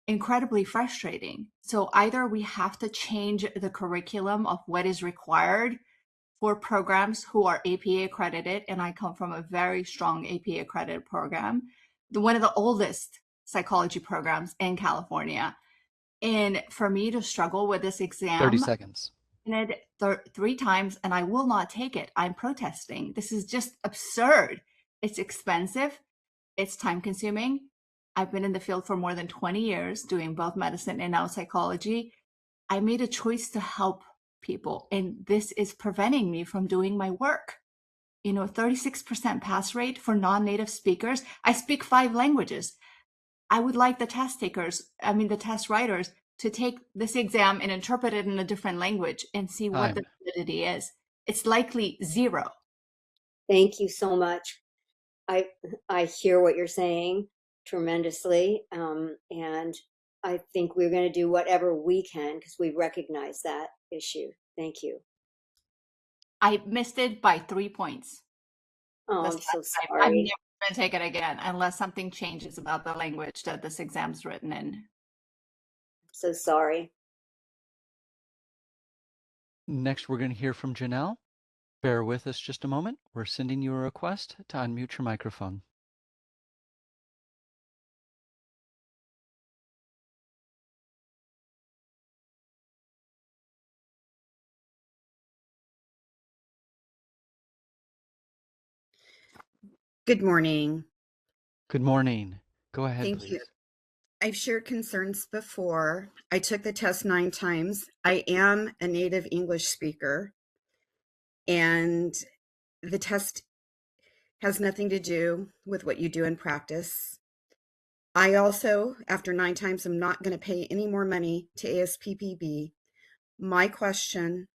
incredibly frustrating. So either we have to change the curriculum of what is required for programs who are APA accredited, and I come from a very strong APA accredited program, one of the oldest psychology programs in California. And for me to struggle with this 30 exam, seconds. it 3 times, and I will not take it. I'm protesting. This is just absurd. It's expensive. It's time consuming. I've been in the field for more than 20 years doing both medicine and now psychology. I made a choice to help people, and this is preventing me from doing my work. 36% pass rate for non-native speakers. I speak 5 languages. I would like the test writers to take this exam and interpret it in a different language and see what the Time. validity is. It's likely 0. Thank you so much. I hear what you're saying tremendously, and I think we're going to do whatever we can because we recognize that issue. Thank you. I missed it by 3 points. Oh, This I'm so I'm sorry. never going to take it again unless something changes about the language that this exam's written in. So sorry. Next, we're going to hear from Janelle. Bear with us just a moment. We're sending you a request to unmute your microphone. Good morning. Good morning. Go ahead, Thank please. you. I've shared concerns before. I took the test 9 times. I am a native English speaker, and the test has nothing to do with what you do in practice. I also, after 9 times, am not going to pay any more money to ASPPB. My question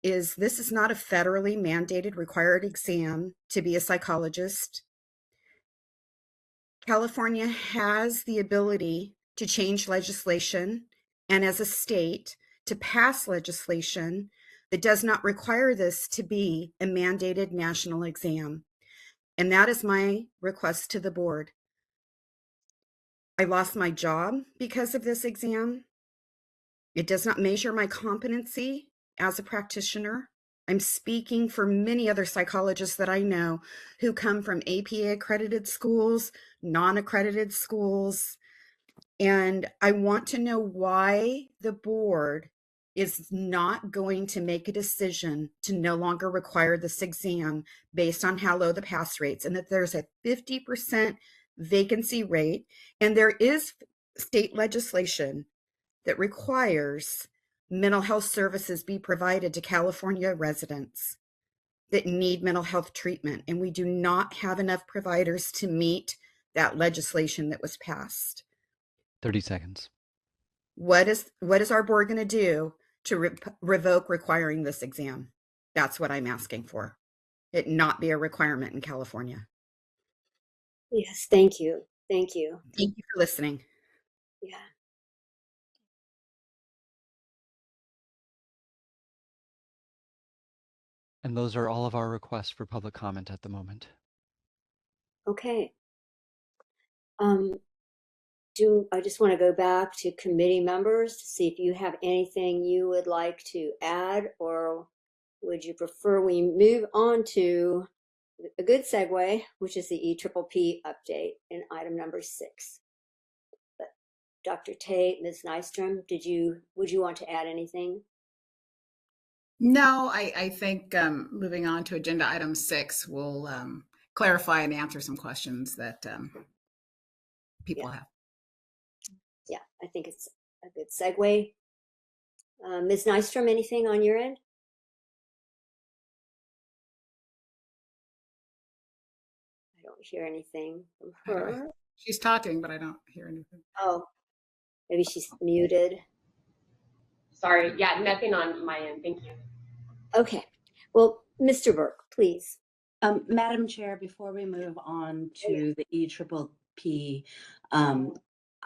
is, this is not a federally mandated required exam to be a psychologist. California has the ability to change legislation and as a state to pass legislation that does not require this to be a mandated national exam. And that is my request to the board. I lost my job because of this exam. It does not measure my competency as a practitioner. I'm speaking for many other psychologists that I know who come from APA accredited schools, non-accredited schools, and I want to know why the board is not going to make a decision to no longer require this exam based on how low the pass rates, and that there's a 50% vacancy rate, and there is state legislation that requires mental health services be provided to California residents that need mental health treatment, and we do not have enough providers to meet that legislation that was passed. 30 seconds. What is our board going to do to revoke requiring this exam? That's what I'm asking for. It not be a requirement in California. Yes, thank you. Thank you. Thank you for listening. Yeah. And those are all of our requests for public comment at the moment. Okay. I just want to go back to committee members to see if you have anything you would like to add, or would you prefer we move on to a good segue, which is the EPPP update in item number 6. But Dr. Tate, Ms. Nystrom, would you want to add anything? No, I think moving on to agenda item 6 will clarify and answer some questions that people have. Yeah, I think it's a good segue. Ms. Nystrom, anything on your end? I don't hear anything from her. She's talking, but I don't hear anything. Oh, maybe she's muted. Sorry, yeah, nothing on my end, thank you. Okay, well, Mr. Burke, please. Madam Chair, before we move on to the EPPP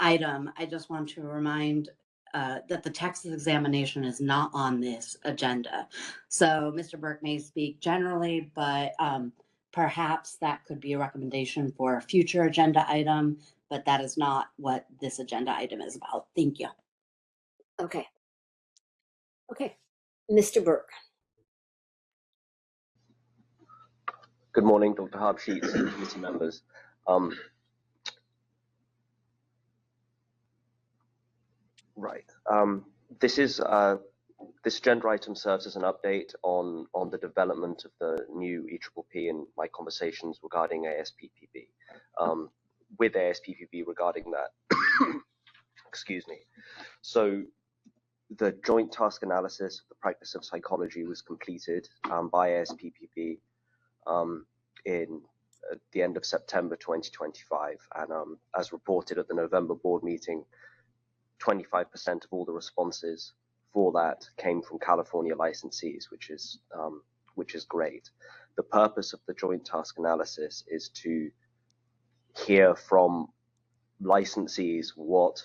item, I just want to remind that the Texas examination is not on this agenda. So Mr. Burke may speak generally, but perhaps that could be a recommendation for a future agenda item, but that is not what this agenda item is about. Thank you. Okay. Okay, Mr. Burke. Good morning, Dr. Harbsheets and committee members. This agenda item serves as an update on the development of the new EPPP and my conversations regarding ASPPB. With ASPPB regarding that, excuse me. So the joint task analysis of the practice of psychology was completed by ASPPB in the end of September 2025, and as reported at the November board meeting, 25% of all the responses for that came from California licensees, which is great. The purpose of the joint task analysis is to hear from licensees what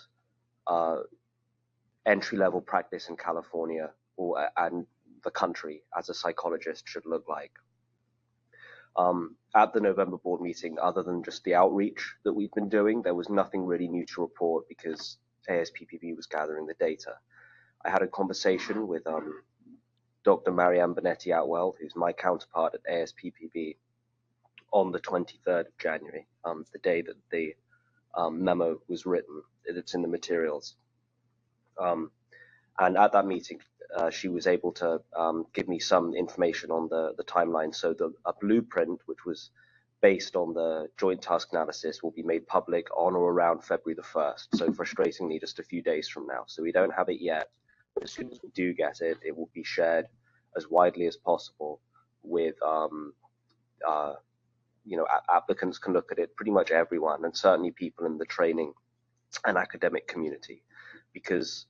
entry-level practice in California and the country as a psychologist should look like. At the November board meeting, other than just the outreach that we've been doing, there was nothing really new to report because ASPPB was gathering the data. I had a conversation with Dr. Marianne Benetti-Outwell, who's my counterpart at ASPPB, on the 23rd of January, the day that the memo was written. It's in the materials. And at that meeting, she was able to give me some information on the timeline. So a blueprint, which was based on the joint task analysis, will be made public on or around February the 1st. So frustratingly, just a few days from now. So we don't have it yet. But as soon as we do get it, it will be shared as widely as possible with, applicants can look at it, pretty much everyone, and certainly people in the training and academic community, because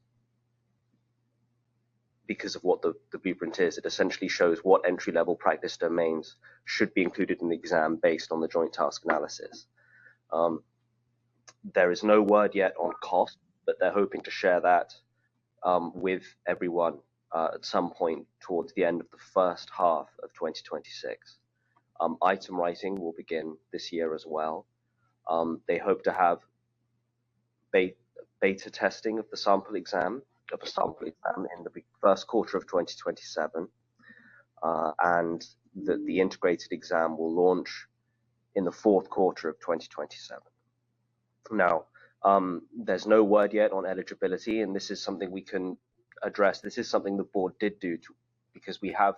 of what the blueprint is. It essentially shows what entry-level practice domains should be included in the exam based on the joint task analysis. There is no word yet on cost, but they're hoping to share that with everyone at some point towards the end of the first half of 2026. Item writing will begin this year as well. They hope to have beta testing of the sample exam in the first quarter of 2027, and the integrated exam will launch in the fourth quarter of 2027. Now, there's no word yet on eligibility, and this is something we can address. This is something the board did do because we have,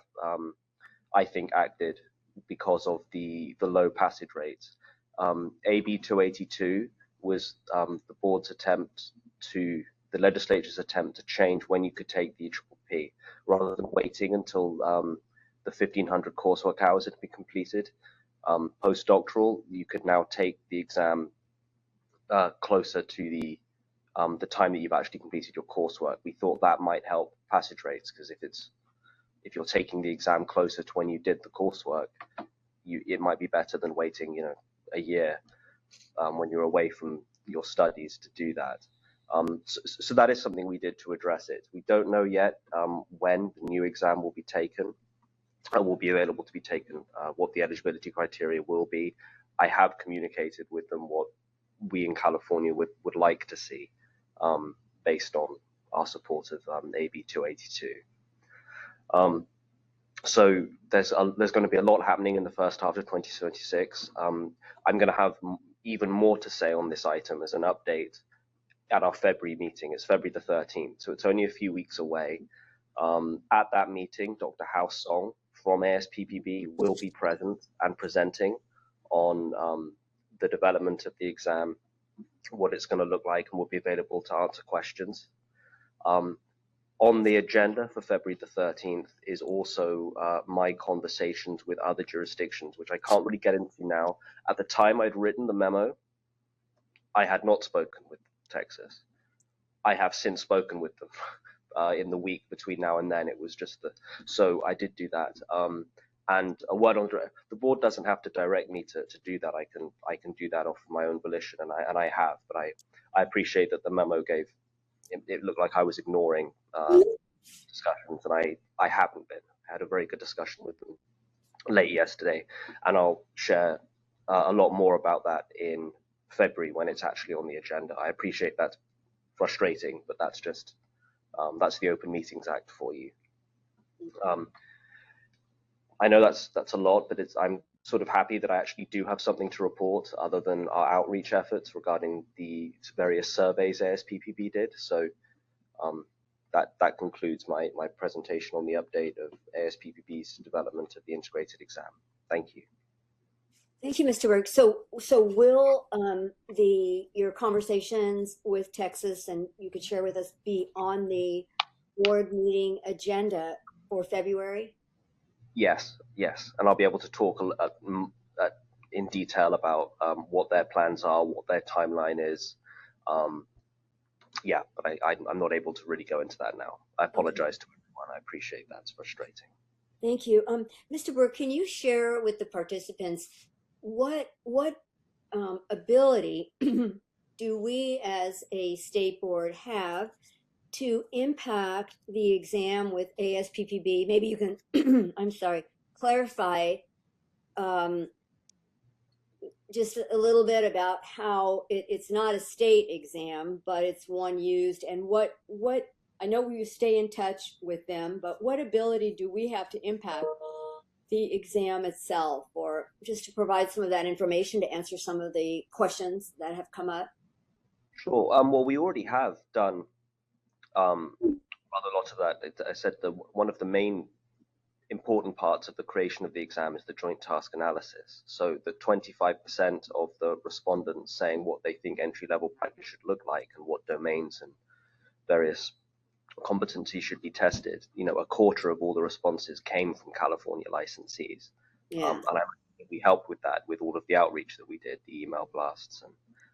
I think, acted because of the low passage rates. AB 282 was the legislature's attempt to change when you could take the EPPP, rather than waiting until the 1,500 coursework hours had been completed. Postdoctoral, you could now take the exam closer to the time that you've actually completed your coursework. We thought that might help passage rates, because if you're taking the exam closer to when you did the coursework, it might be better than waiting, a year when you're away from your studies to do that. So that is something we did to address it. We don't know yet when the new exam will be taken, will be available to be taken, what the eligibility criteria will be. I have communicated with them what we in California would like to see, based on our support of AB 282. So there's going to be a lot happening in the first half of 2026. I'm going to have even more to say on this item as an update at our February meeting. It's February the 13th, so it's only a few weeks away. At that meeting, Dr. House Song from ASPPB will be present and presenting on the development of the exam, what it's going to look like, and will be available to answer questions. On the agenda for February the 13th is also my conversations with other jurisdictions, which I can't really get into now. At the time I'd written the memo, I had not spoken with Texas. I have since spoken with them in the week between now and then. It was just so I did do that. And a word on the board doesn't have to direct me to do that. I can do that off my own volition, and I have. But I appreciate that the memo gave. It looked like I was ignoring discussions, and I haven't been. I had a very good discussion with them late yesterday, and I'll share a lot more about that in February when it's actually on the agenda. I appreciate that's frustrating, but that's just that's the Open Meetings Act for you. I know that's a lot, but I'm sort of happy that I actually do have something to report other than our outreach efforts regarding the various surveys ASPPB did. So that concludes my presentation on the update of ASPPB's development of the integrated exam. Thank you. Thank you, Mr. Berg. So will your conversations with Texas, and you could share with us, be on the board meeting agenda for February? Yes, and I'll be able to talk in detail about what their plans are, what their timeline is. Yeah, but I'm not able to really go into that now. I apologize to everyone. I appreciate that's frustrating. Thank you. Mr. Burke, can you share with the participants what ability do we as a state board have to impact the exam with ASPPB? Maybe you can, I'm sorry, clarify just a little bit about how it's not a state exam, but it's one used, and what I know you stay in touch with them, but what ability do we have to impact the exam itself, or just to provide some of that information to answer some of the questions that have come up? Sure. Well, we already have done rather a lot of that. I said one of the main important parts of the creation of the exam is the joint task analysis. So the 25% of the respondents saying what they think entry-level practice should look like and what domains and various competencies should be tested. A quarter of all the responses came from California licensees. And we helped with that, with all of the outreach that we did, the email blasts and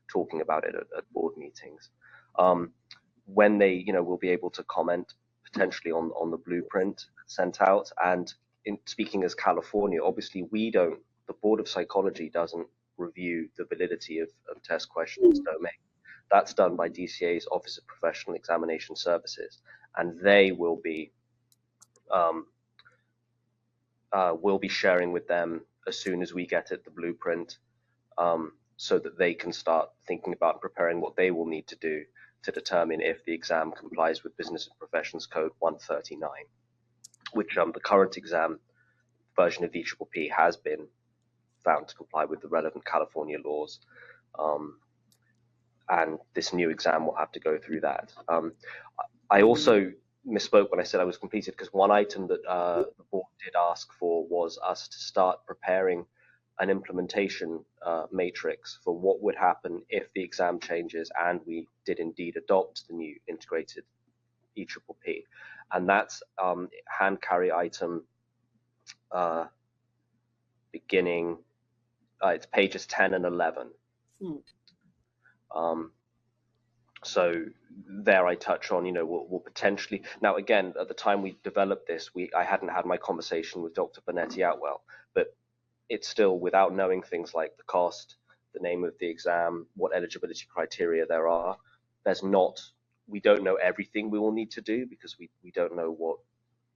talking about it at board meetings. When they, will be able to comment potentially on the blueprint sent out. And in speaking as California, obviously the Board of Psychology doesn't review the validity of test questions domain. That's done by DCA's Office of Professional Examination Services, and they will be sharing with them as soon as we get it the blueprint, so that they can start thinking about preparing what they will need to do to determine if the exam complies with Business and Professions Code 139, which the current exam version of the EPPP has been found to comply with the relevant California laws. And this new exam will have to go through that. I also misspoke when I said I was completed, because one item that the board did ask for was us to start preparing an implementation matrix for what would happen if the exam changes and we did indeed adopt the new integrated EPPP. And that's hand carry item beginning, it's pages 10 and 11. So there I touch on, we'll potentially, now again, at the time we developed this, I hadn't had my conversation with Dr. Bonetti Outwell, but it's still, without knowing things like the cost, the name of the exam, what eligibility criteria there are, we don't know everything we will need to do, because we don't know what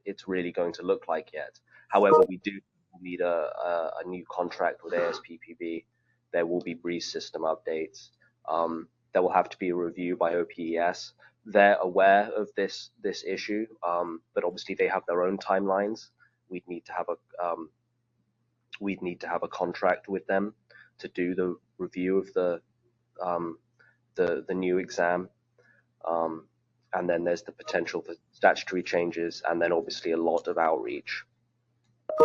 it's really going to look like yet. However, we do need a new contract with ASPPB. There will be breeze system updates. There will have to be a review by OPES. They're aware of this issue, but obviously they have their own timelines. We'd need to have a contract with them to do the review of the new exam. And then there's the potential for statutory changes, and then obviously a lot of outreach,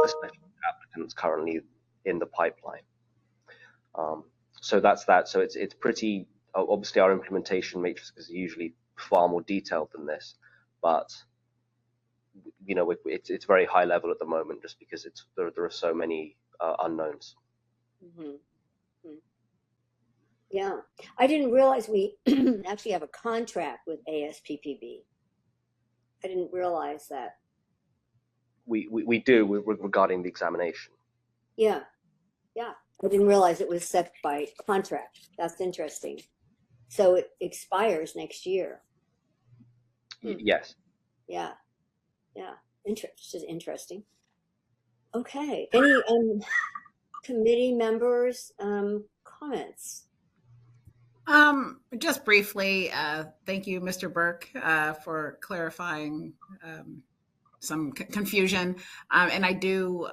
especially applicants currently in the pipeline. So that's that. So it's pretty, obviously our implementation matrix is usually far more detailed than this, but you know, it's very high level at the moment just because there are so many unknowns. Mm-hmm. Yeah, I didn't realize we actually have a contract with ASPPB. I didn't realize that. We do regarding the examination. Yeah, yeah. I didn't realize it was set by contract. That's interesting. So it expires next year. Yes. Yeah, yeah. Interesting. Okay. Any committee members comments? Just briefly, thank you, Mr. Burke, for clarifying some confusion. And I do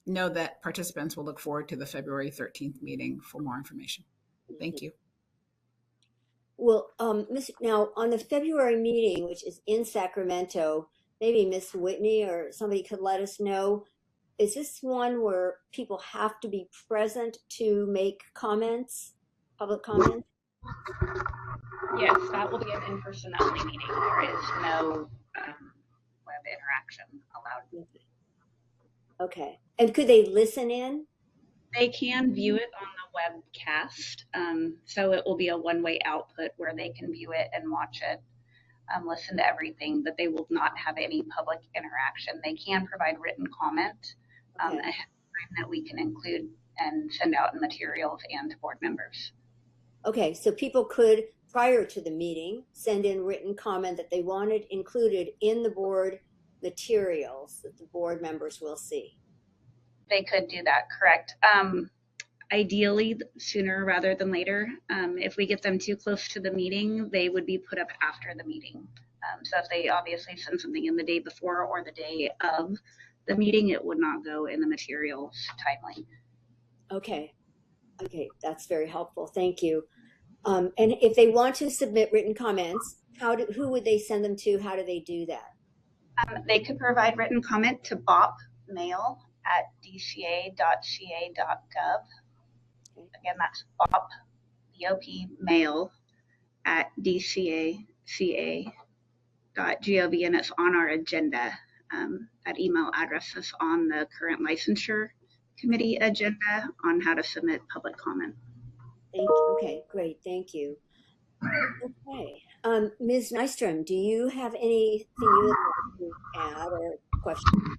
know that participants will look forward to the February 13th meeting for more information. Thank you. Well, now on the February meeting, which is in Sacramento, maybe Miss Whitney or somebody could let us know, is this one where people have to be present to make comments, public comments? Yes, that will be an in-person only meeting. There is no web interaction allowed. Okay. And could they listen in? They can view it on the webcast. So it will be a one-way output where they can view it and watch it, listen to everything, but they will not have any public interaction. They can provide written comment ahead of time that we can include and send out in materials and to board members. Okay, so people could, prior to the meeting, send in written comment that they wanted included in the board materials that the board members will see. They could do that, correct. Ideally, sooner rather than later. If we get them too close to the meeting, they would be put up after the meeting. So if they obviously send something in the day before or the day of the meeting, it would not go in the materials timely. Okay, that's very helpful. Thank you. And if they want to submit written comments, who would they send them to? How do they do that? They could provide written comment to bopmail at dca.ca.gov. Again, that's BOP mail at dca.ca.gov, and it's on our agenda. That email address is on the current licensure committee agenda on how to submit public comment. Thank you. Okay, great. Thank you. Okay. Ms. Nystrom, do you have anything you would like to add or questions?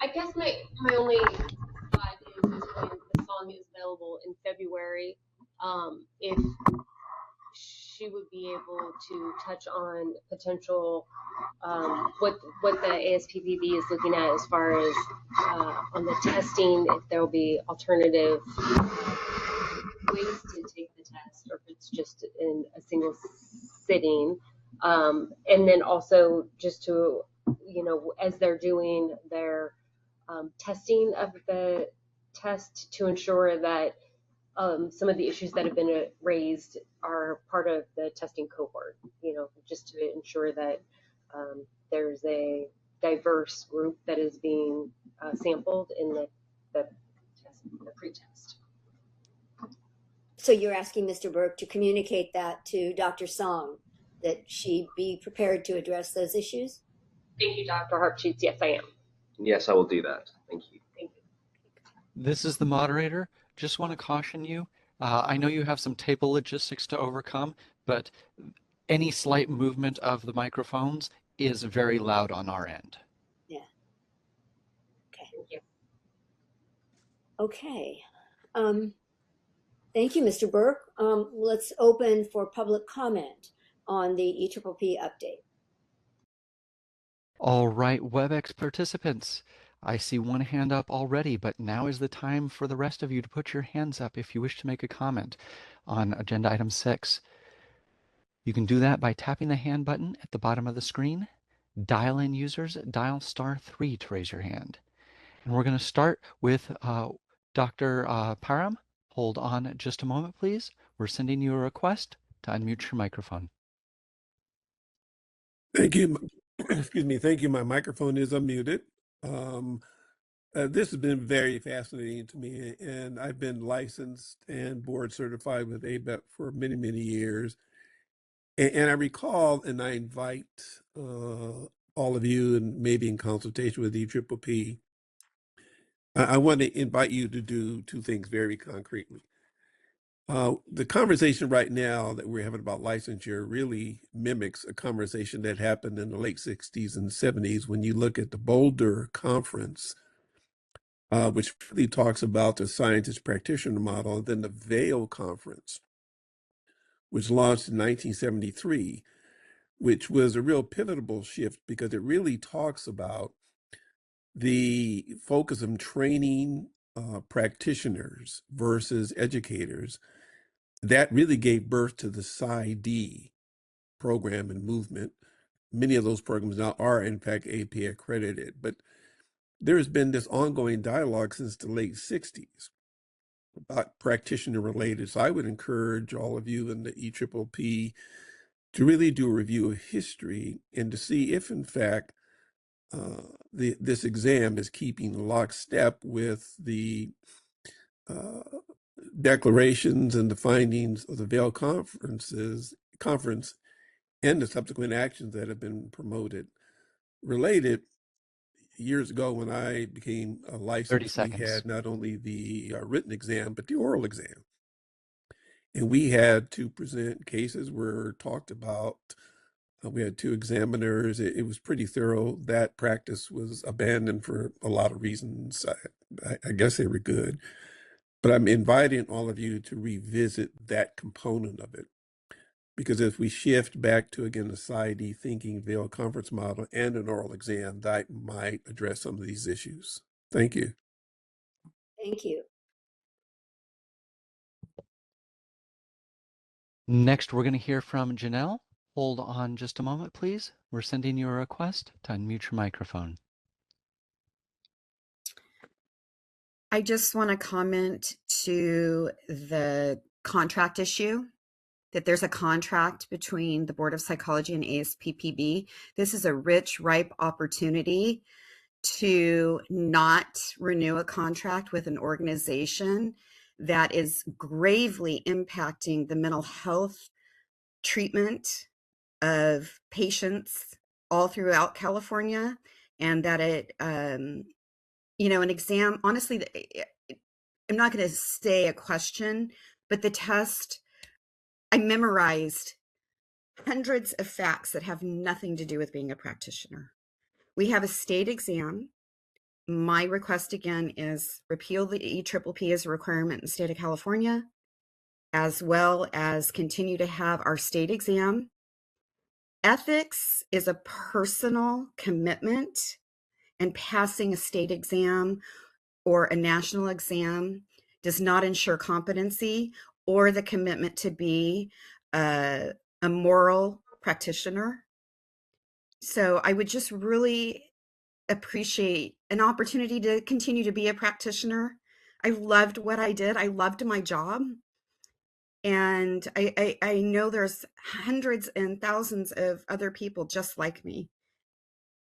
I guess my only thought is when the song is available in February, if she would be able to touch on potential what the ASPPB is looking at as far as on the testing, if there will be alternative ways to take the test, or if it's just in a single sitting, and then also just to, you know, as they're doing their testing of the test, to ensure that some of the issues that have been raised are part of the testing cohort, you know, just to ensure that there's a diverse group that is being sampled in the pretest. So you're asking Mr. Burke to communicate that to Dr. Song, that she be prepared to address those issues? Thank you, Dr. Harpsheets. Yes, I am. Yes, I will do that. Thank you. Thank you. This is the moderator. Just want to caution you. I know you have some table logistics to overcome, but any slight movement of the microphones is very loud on our end. Yeah. Okay. Thank you. Okay. Thank you, Mr. Burke. Let's open for public comment on the EPPP update. All right, WebEx participants, I see one hand up already, but now is the time for the rest of you to put your hands up if you wish to make a comment on agenda item 6. You can do that by tapping the hand button at the bottom of the screen. Dial-in users, dial *3 to raise your hand. And we're going to start with Dr. Param. Hold on just a moment, please. We're sending you a request to unmute your microphone. Thank you. Excuse me. Thank you. My microphone is unmuted. This has been very fascinating to me, and I've been licensed and board certified with ABEP for many, many years. And I recall, and I invite all of you, and maybe in consultation with EPPP, I want to invite you to do two things very concretely. The conversation right now that we're having about licensure really mimics a conversation that happened in the late 60s and 70s when you look at the Boulder Conference, which really talks about the scientist practitioner model, and then the Vail Conference, which launched in 1973, which was a real pivotal shift because it really talks about the focus of training practitioners versus educators. That really gave birth to the PsyD program and movement. Many of those programs now are, in fact, AP accredited, but there has been this ongoing dialogue since the late 60s about practitioner related. So I would encourage all of you in the EPPP to really do a review of history and to see if, in fact, this exam is keeping lockstep with the declarations and the findings of the Vail conference and the subsequent actions that have been promoted. Related, years ago when I became a 30 licensed, we seconds. had not only the written exam, but the oral exam. And we had to present cases where talked about, we had two examiners. It was pretty thorough. That practice was abandoned for a lot of reasons. I guess they were good. But I'm inviting all of you to revisit that component of it. Because if we shift back to, again, the PsyD thinking, Vail conference model, and an oral exam, that might address some of these issues. Thank you. Thank you. Next, we're going to hear from Janelle. Hold on just a moment, please. We're sending you a request to unmute your microphone. I just want to comment to the contract issue, that there's a contract between the Board of Psychology and ASPPB. This is a rich, ripe opportunity to not renew a contract with an organization that is gravely impacting the mental health treatment of patients all throughout California, and that it, you know, an exam, honestly, I'm not going to say a question, but the test, I memorized hundreds of facts that have nothing to do with being a practitioner. We have a state exam. My request again is repeal the EPPP as a requirement in the state of California, as well as continue to have our state exam. Ethics is a personal commitment, and passing a state exam or a national exam does not ensure competency or the commitment to be a moral practitioner. So I would just really appreciate an opportunity to continue to be a practitioner. I loved what I did. I loved my job. And I know there's hundreds and thousands of other people just like me.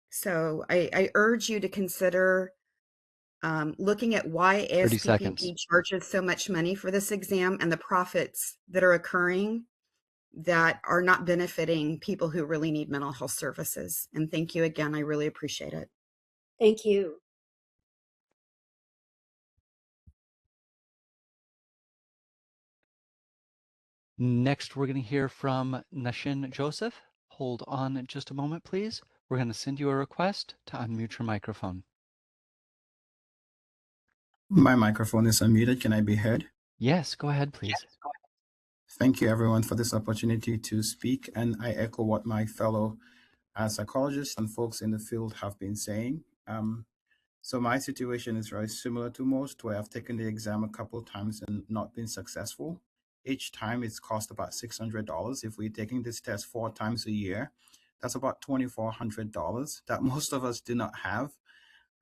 So I urge you to consider looking at why 30 seconds. ASPPB charges so much money for this exam and the profits that are occurring that are not benefiting people who really need mental health services. And thank you again. I really appreciate it. Thank you. Next, we're going to hear from Nashin Joseph. Hold on just a moment, please. We're going to send you a request to unmute your microphone. My microphone is unmuted. Can I be heard? Yes, go ahead, please. Yes, go ahead. Thank you, everyone, for this opportunity to speak. And I echo what my fellow psychologists and folks in the field have been saying. So my situation is very similar to most, where I've taken the exam a couple of times and not been successful. Each time it's cost about $600. If we're taking this test 4 times a year, that's about $2,400 that most of us do not have.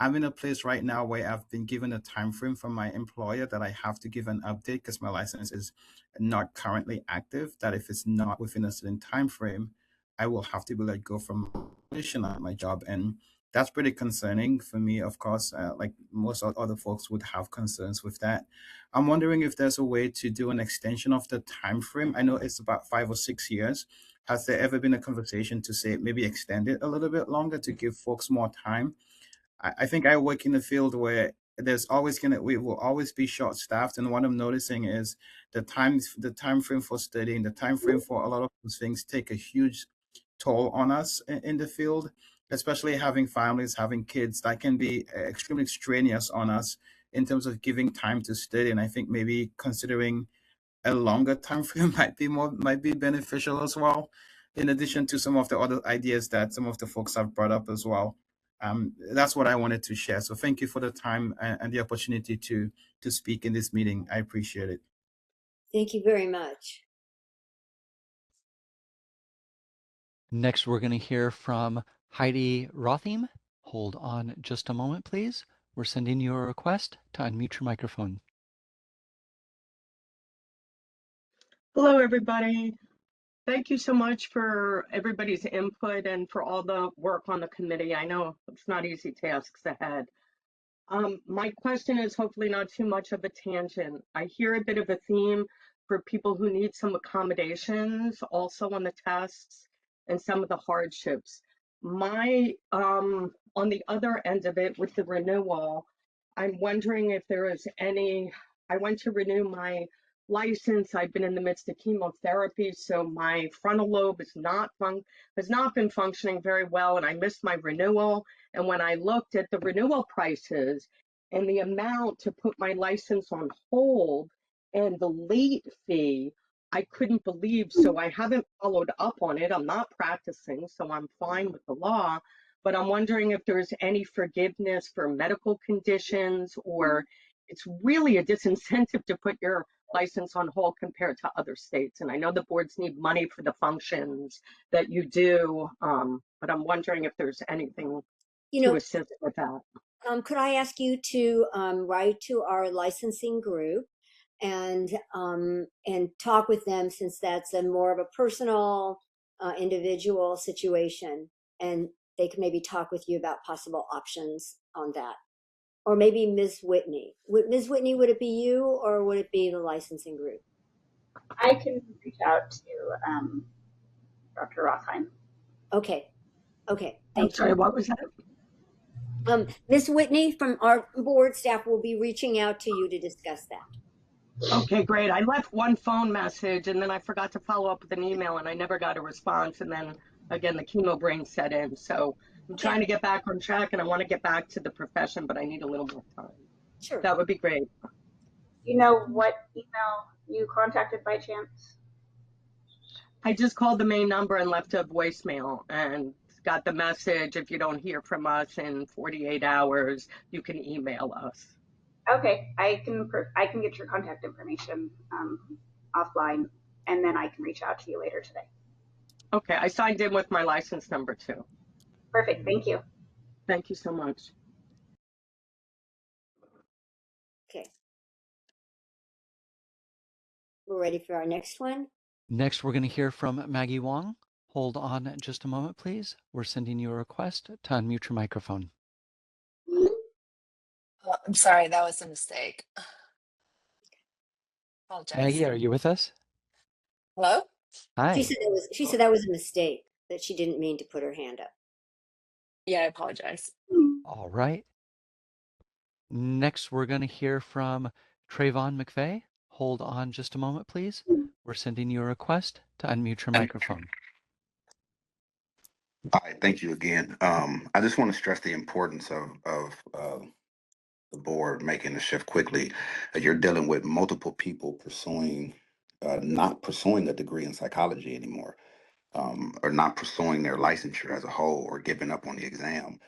I'm in a place right now where I've been given a time frame from my employer that I have to give an update because my license is not currently active. That if it's not within a certain time frame, I will have to be let go from my position at my job, and that's pretty concerning for me. Of course, like most other folks would have concerns with that. I'm wondering if there's a way to do an extension of the time frame. I know it's about 5 or 6 years. Has there ever been a conversation to say maybe extend it a little bit longer to give folks more time? I think I work in a field where we will always be short staffed, and what I'm noticing is the time frame for studying, the time frame for a lot of those things take a huge toll on us in the field, especially having families, having kids. That can be extremely strenuous on us in terms of giving time to study. And I think maybe considering a longer time frame might be beneficial as well, in addition to some of the other ideas that some of the folks have brought up as well. That's what I wanted to share. So thank you for the time and the opportunity to speak in this meeting. I appreciate it. Thank you very much. Next, we're going to hear from Heidi Rothim. Hold on just a moment, please. We're sending you a request to unmute your microphone. Hello, everybody. Thank you so much for everybody's input and for all the work on the committee. I know it's not easy tasks ahead. My question is hopefully not too much of a tangent. I hear a bit of a theme for people who need some accommodations also on the tests and some of the hardships. On the other end of it with the renewal, I'm wondering if there is any, I went to renew my license. I've been in the midst of chemotherapy, so my frontal lobe has not been functioning very well, and I missed my renewal. And when I looked at the renewal prices and the amount to put my license on hold and the late fee, I couldn't believe. So I haven't followed up on it. I'm not practicing, so I'm fine with the law. But I'm wondering if there's any forgiveness for medical conditions, or it's really a disincentive to put your license on hold compared to other states. And I know the boards need money for the functions that you do, but I'm wondering if there's anything to assist with that. Could I ask you to write to our licensing group and talk with them, since that's a more of a personal, individual situation, and they can maybe talk with you about possible options on that. Or maybe Ms. Whitney. Ms. Whitney, would it be you or would it be the licensing group? I can reach out to Dr. Rothheim. Okay. Okay. I'm sorry, what was that? Ms. Whitney from our board staff will be reaching out to you to discuss that. Okay, great. I left one phone message and then I forgot to follow up with an email and I never got a response. And then again, the chemo brain set in. So I'm trying to get back on track and I want to get back to the profession, but I need a little more time. Sure. That would be great. You know what email you contacted by chance? I just called the main number and left a voicemail and got the message. If you don't hear from us in 48 hours, you can email us. Okay, I can get your contact information offline, and then I can reach out to you later today. Okay, I signed in with my license number too. Perfect, thank you. Thank you so much. Okay. We're ready for our next one. Next, we're going to hear from Maggie Wong. Hold on just a moment, please. We're sending you a request to unmute your microphone. I'm sorry, that was a mistake. Apologize. Maggie, are you with us? Hello? Hi. She said that was a mistake, that she didn't mean to put her hand up. Yeah, I apologize. All right. Next, we're going to hear from Trayvon McVeigh. Hold on just a moment, please. We're sending you a request to unmute your microphone. All right, thank you again. I just want to stress the importance of the board making the shift quickly. You're dealing with multiple people not pursuing a degree in psychology anymore, or not pursuing their licensure as a whole, or giving up on the exam.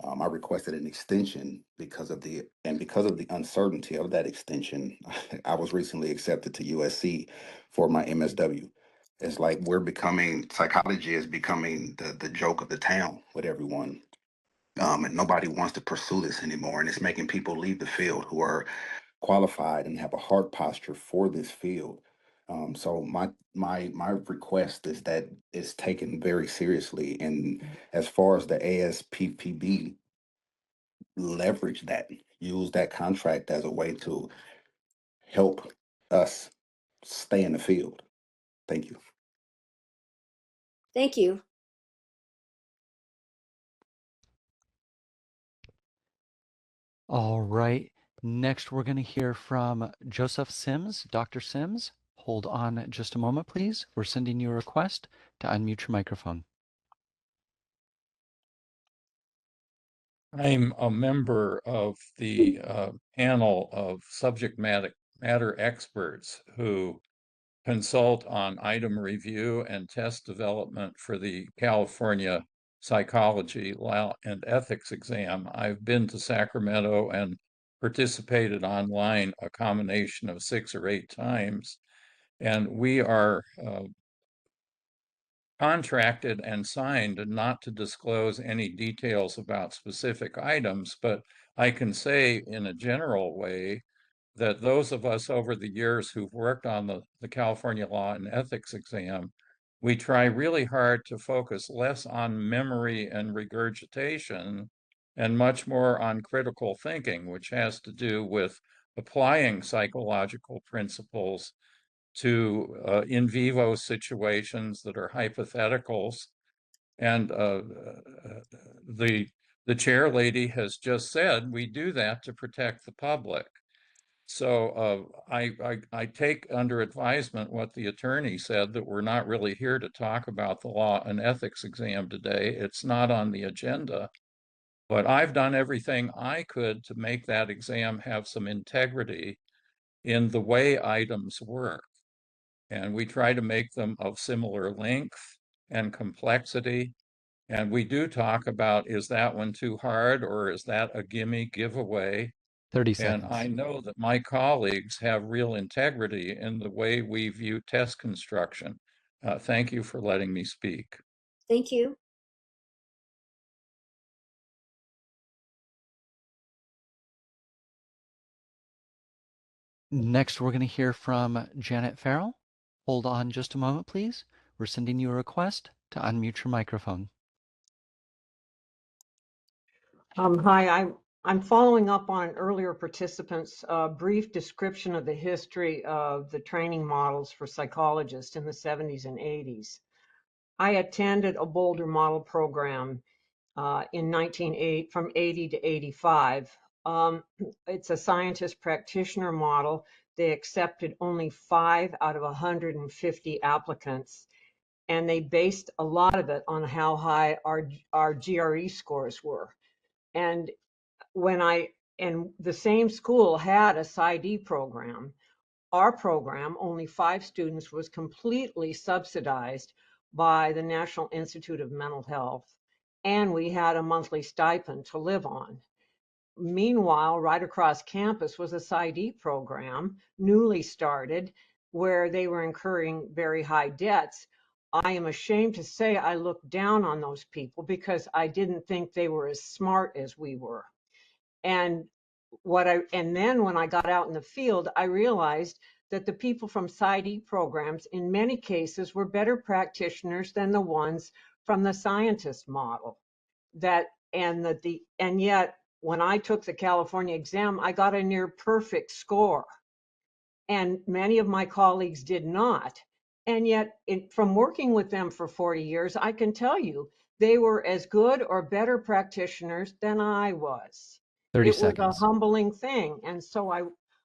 I requested an extension because of the uncertainty of that extension. I was recently accepted to USC for my MSW. It's like psychology is becoming the joke of the town with everyone. And nobody wants to pursue this anymore. And it's making people leave the field who are qualified and have a heart posture for this field. So my request is that it's taken very seriously. And as far as the ASPPB, leverage that, use that contract as a way to help us stay in the field. Thank you. Thank you. All right. Next, we're going to hear from Joseph Sims. Dr. Sims, hold on just a moment, please. We're sending you a request to unmute your microphone. I'm a member of the panel of subject matter experts who consult on item review and test development for the California Psychology, Law, and Ethics exam. I've been to Sacramento and participated online a combination of 6 or 8 times. And we are contracted and signed not to disclose any details about specific items, but I can say in a general way that those of us over the years who've worked on the California Law and Ethics exam, we try really hard to focus less on memory and regurgitation and much more on critical thinking, which has to do with applying psychological principles to in vivo situations that are hypotheticals. And the chair lady has just said we do that to protect the public. So I take under advisement what the attorney said, that we're not really here to talk about the law and ethics exam today. It's not on the agenda. But I've done everything I could to make that exam have some integrity in the way items work. And we try to make them of similar length and complexity. And we do talk about, is that one too hard, or is that a gimme giveaway? 30 And seconds. I know that my colleagues have real integrity in the way we view test construction. Thank you for letting me speak. Thank you. Next, we're going to hear from Janet Farrell. Hold on just a moment, please. We're sending you a request to unmute your microphone. Hi, I'm following up on an earlier participant's brief description of the history of the training models for psychologists in the 70s and 80s. I attended a Boulder model program in 1980, from 80 to 85. It's a scientist practitioner model. They accepted only 5 out of 150 applicants, and they based a lot of it on how high our GRE scores were. And the same school had a PsyD program. Our program, only 5 students, was completely subsidized by the National Institute of Mental Health, and we had a monthly stipend to live on. Meanwhile, right across campus was a PsyD program, newly started, where they were incurring very high debts. I am ashamed to say I looked down on those people because I didn't think they were as smart as we were. And then when I got out in the field, I realized that the people from PsyD programs, in many cases, were better practitioners than the ones from the scientist model. And yet, when I took the California exam, I got a near perfect score, and many of my colleagues did not. And yet, from working with them for 40 years, I can tell you they were as good or better practitioners than I was. 30 It was a seconds. humbling thing. And so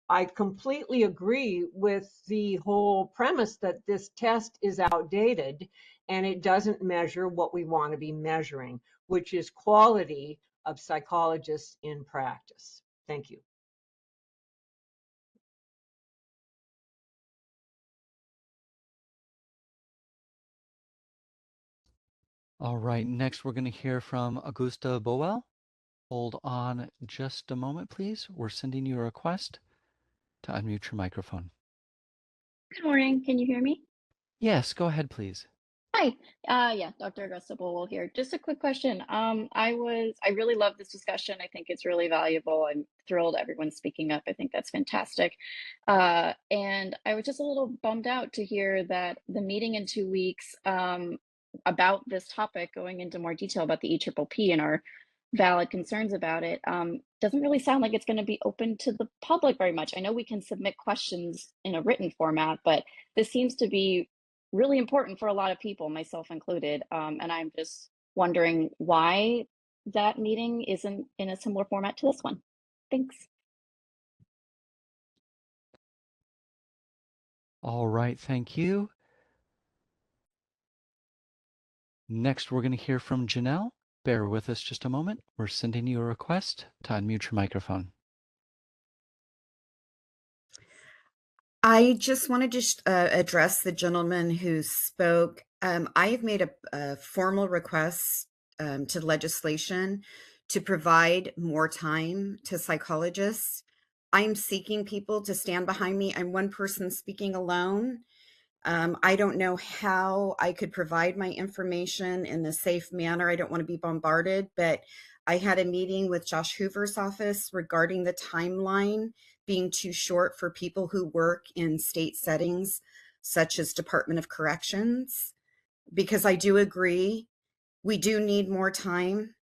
I completely agree with the whole premise that this test is outdated and it doesn't measure what we want to be measuring, which is quality of psychologists in practice. Thank you. All right, next we're going to hear from Augusta Bowell. Hold on just a moment, please. We're sending you a request to unmute your microphone. Good morning. Can you hear me? Yes, go ahead, please. Hi. Yeah, Dr. Augusta Bolwell here. Just a quick question. I really love this discussion. I think it's really valuable. I'm thrilled everyone's speaking up. I think that's fantastic. And I was just a little bummed out to hear that the meeting in 2 weeks about this topic, going into more detail about the EPPP and our valid concerns about it, doesn't really sound like it's going to be open to the public very much. I know we can submit questions in a written format, but this seems to be really important for a lot of people, myself included. And I'm just wondering why that meeting isn't in a similar format to this one. Thanks. All right, thank you. Next, we're going to hear from Janelle. Bear with us just a moment. We're sending you a request to unmute your microphone. I just wanted to address the gentleman who spoke. I have made a formal request to legislation to provide more time to psychologists. I'm seeking people to stand behind me. I'm one person speaking alone. I don't know how I could provide my information in a safe manner. I don't want to be bombarded, but I had a meeting with Josh Hoover's office regarding the timeline being too short for people who work in state settings, such as Department of Corrections, because I do agree we do need more time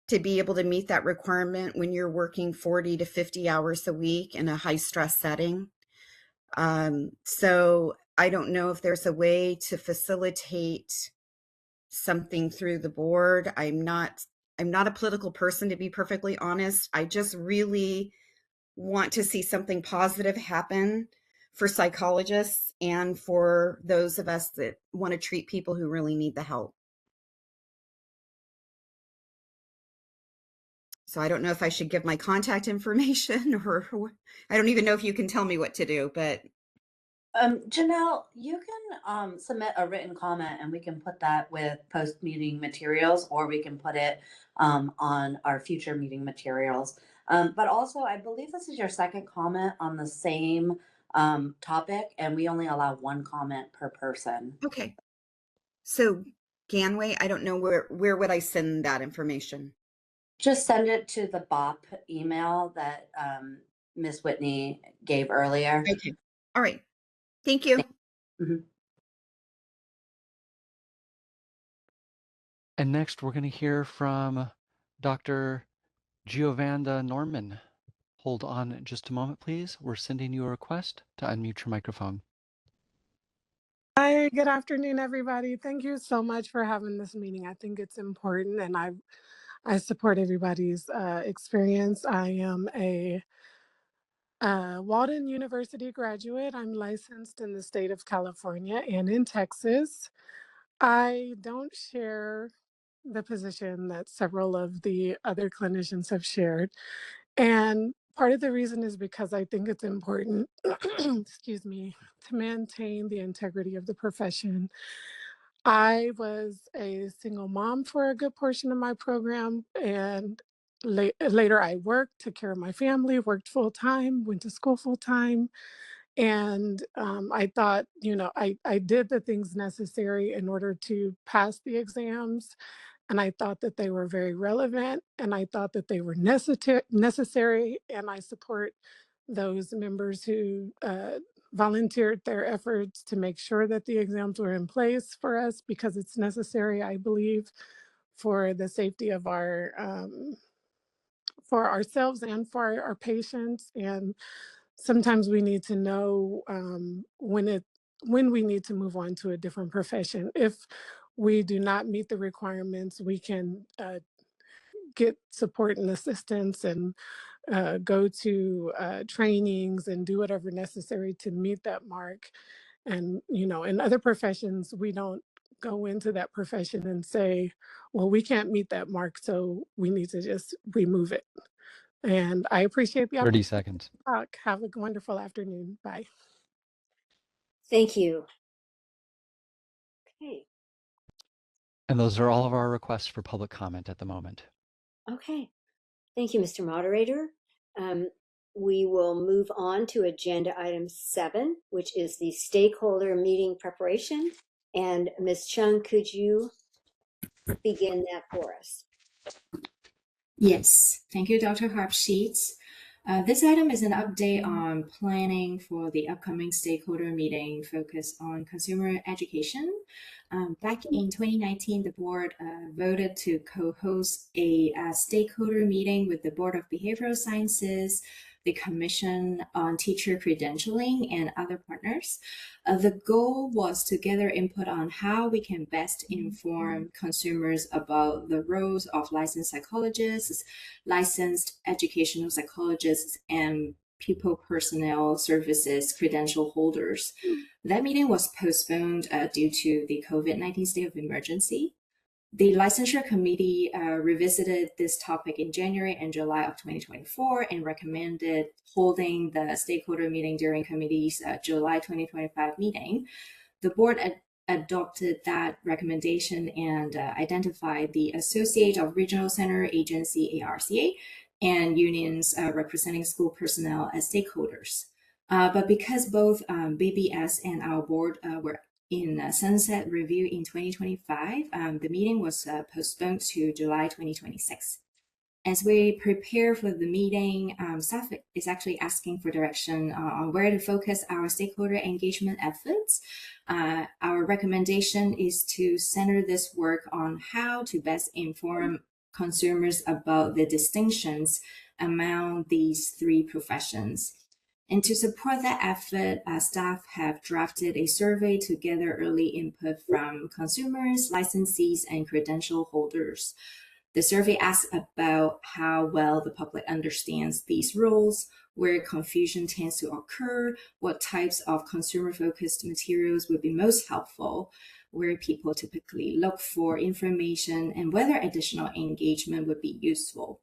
to be able to meet that requirement when you're working 40 to 50 hours a week in a high stress setting. So I don't know if there's a way to facilitate something through the board. I'm not a political person, to be perfectly honest. I just really want to see something positive happen for psychologists and for those of us that want to treat people who really need the help. So I don't know if I should give my contact information or I don't even know if you can tell me what to do, but Janelle, you can submit a written comment and we can put that with post meeting materials, or we can put it on our future meeting materials. But also, I believe this is your second comment on the same topic, and we only allow one comment per person. okay. So Ganway, I don't know where would I send that information? Just send it to the BOP email that Ms. Whitney gave earlier. Okay. All right. Thank you. Mhm. And next, we're going to hear from Dr. Giovanna Norman. Hold on just a moment, please. We're sending you a request to unmute your microphone. Hi, good afternoon, everybody. Thank you so much for having this meeting. I think it's important, and I support everybody's experience. I am a Walden University graduate. I'm licensed in the state of California and in Texas. I don't share the position that several of the other clinicians have shared. And part of the reason is because I think it's important, excuse me, to maintain the integrity of the profession. I was a single mom for a good portion of my program, and later I worked, took care of my family, worked full time, went to school full time. And I thought, I did the things necessary in order to pass the exams. And I thought that they were very relevant, and I thought that they were necessary. And I support those members who volunteered their efforts to make sure that the exams were in place for us, because it's necessary, I believe, for the safety of for ourselves and for our patients. And sometimes we need to know when we need to move on to a different profession. If we do not meet the requirements, we can get support and assistance and go to trainings and do whatever necessary to meet that mark. And, in other professions, we don't go into that profession and say, well, we can't meet that mark, so we need to just remove it. And I appreciate the 30 opportunity seconds. to talk. Have a wonderful afternoon. Bye. Thank you. Okay. And those are all of our requests for public comment at the moment. Okay. Thank you, Mr. Moderator. We will move on to agenda item 7, which is the stakeholder meeting preparation. And Ms. Chung, could you begin that for us? Yes, thank you, Dr. Harpsheets. This item is an update on planning for the upcoming stakeholder meeting focused on consumer education. Back in 2019, the board voted to co-host a stakeholder meeting with the Board of Behavioral Sciences, the Commission on Teacher Credentialing, and other partners. The goal was to gather input on how we can best inform consumers about the roles of licensed psychologists, licensed educational psychologists, and pupil personnel services credential holders. That meeting was postponed due to the COVID-19 state of emergency. The licensure committee revisited this topic in January and July of 2024 and recommended holding the stakeholder meeting during committee's July 2025 meeting. The board adopted that recommendation and identified the Associate of Regional Center Agency, ARCA, and unions representing school personnel as stakeholders. But because both BBS and our board were in sunset review in 2025, the meeting was postponed to July 2026. As we prepare for the meeting, staff is actually asking for direction on where to focus our stakeholder engagement efforts. Our recommendation is to center this work on how to best inform consumers about the distinctions among these three professions. And to support that effort, staff have drafted a survey to gather early input from consumers, licensees, and credential holders. The survey asks about how well the public understands these roles, where confusion tends to occur, what types of consumer-focused materials would be most helpful, where people typically look for information, and whether additional engagement would be useful.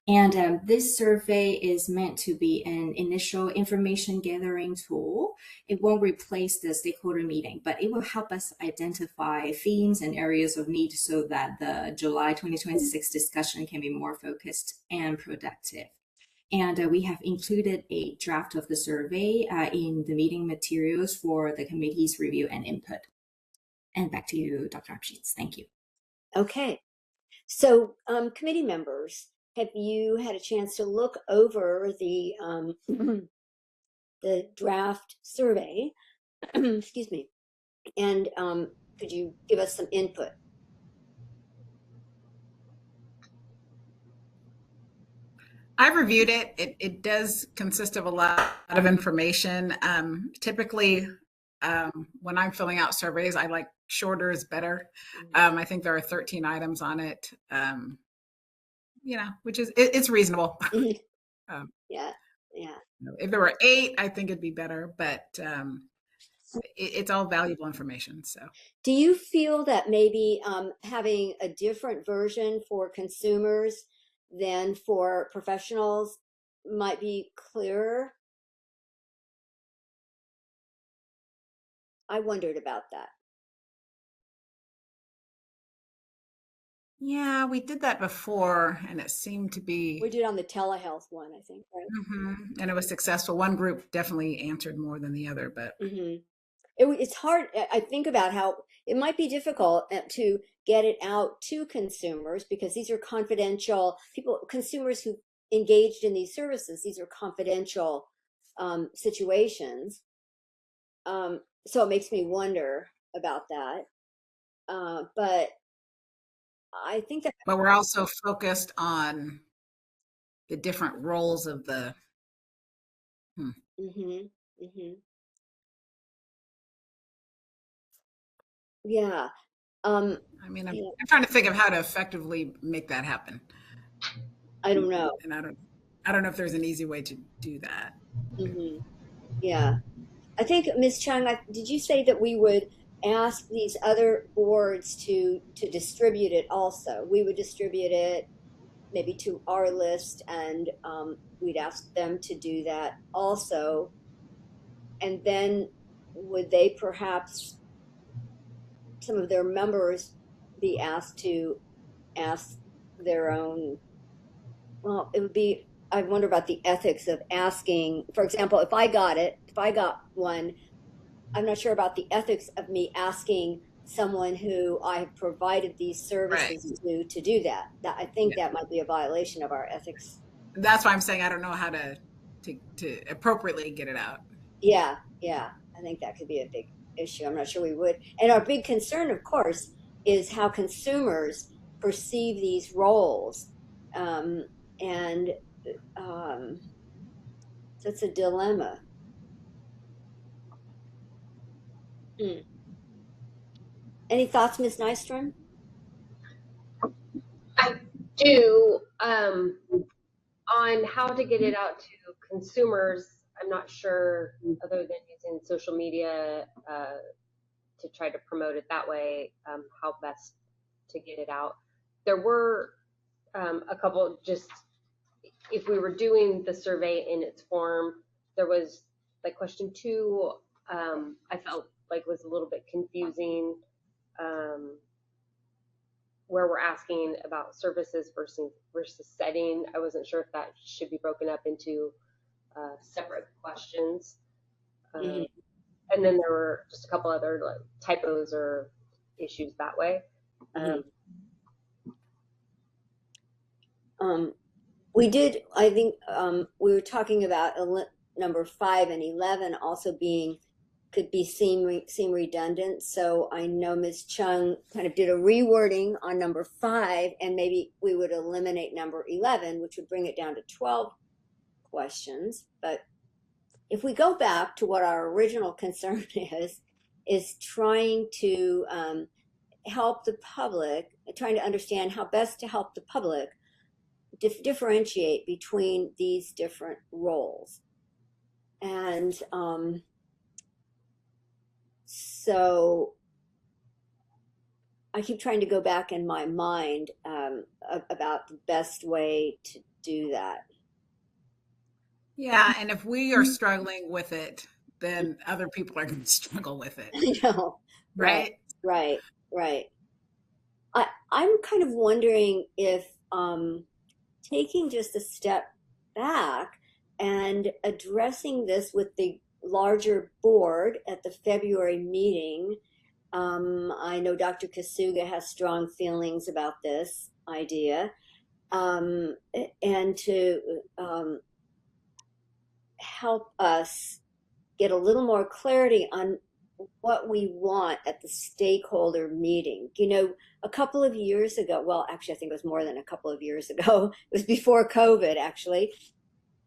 And this survey is meant to be an initial information gathering tool. It won't replace the stakeholder meeting, but it will help us identify themes and areas of need so that the July 2026 discussion can be more focused and productive. And we have included a draft of the survey in the meeting materials for the committee's review and input. And back to you, Dr. Harpsheets. Thank you. Okay. So, committee members, have you had a chance to look over the the draft survey? Excuse me. And could you give us some input? I've reviewed it. It does consist of a lot of information. Typically, when I'm filling out surveys, I like shorter is better. I think there are 13 items on it. Which is it's reasonable. Yeah. If there were 8, I think it'd be better, but it's all valuable information. So, do you feel that maybe having a different version for consumers than for professionals might be clearer? I wondered about that. Yeah, we did that before, and it seemed to be. We did on the telehealth one, I think, right? Mm-hmm. And it was successful. One group definitely answered more than the other, but it's hard. I think about how it might be difficult to get it out to consumers because these are confidential consumers who engaged in these services. These are confidential situations. So it makes me wonder about that. But I think that. But we're also focused on the different roles of the. Yeah. I mean, I'm trying to think of how to effectively make that happen. I don't know. And I don't know if there's an easy way to do that. Yeah. I think, Ms. Chung, did you say that we would ask these other boards to distribute it also? We would distribute it maybe to our list, and we'd ask them to do that also. And then would they perhaps, some of their members, be asked to ask their own well, it would be, I wonder about the ethics of asking, for example, if I got one, I'm not sure about the ethics of me asking someone who I have provided these Right. services to do that. That I think Yeah. that might be a violation of our ethics. That's why I'm saying I don't know how to appropriately get it out. Yeah, yeah. I think that could be a big issue. I'm not sure we would. And our big concern, of course, is how consumers perceive these roles. And um, that's a dilemma. Hmm. Any thoughts, Ms. Nystrom? I do. On how to get it out to consumers, I'm not sure, other than using social media to try to promote it that way, how best to get it out. There were a couple, just if we were doing the survey in its form, there was like question 2, I felt like was a little bit confusing, where we're asking about services versus setting. I wasn't sure if that should be broken up into separate questions. Mm-hmm. And then there were just a couple other like typos or issues that way. We did, I think, we were talking about number 5 and 11 also could seem redundant. So I know Ms. Chung kind of did a rewording on number 5, and maybe we would eliminate number 11, which would bring it down to 12 questions. But if we go back to what our original concern is trying to help the public, trying to understand how best to help the public differentiate between these different roles. And so I keep trying to go back in my mind about the best way to do that. Yeah, and if we are struggling with it, then other people are going to struggle with it. I know. Right? Right. I'm kind of wondering if taking just a step back and addressing this with the larger board at the February meeting. I know Dr. Kasuga has strong feelings about this idea, and to help us get a little more clarity on what we want at the stakeholder meeting. You know, a couple of years ago, well, actually, I think it was more than a couple of years ago, it was before COVID, actually,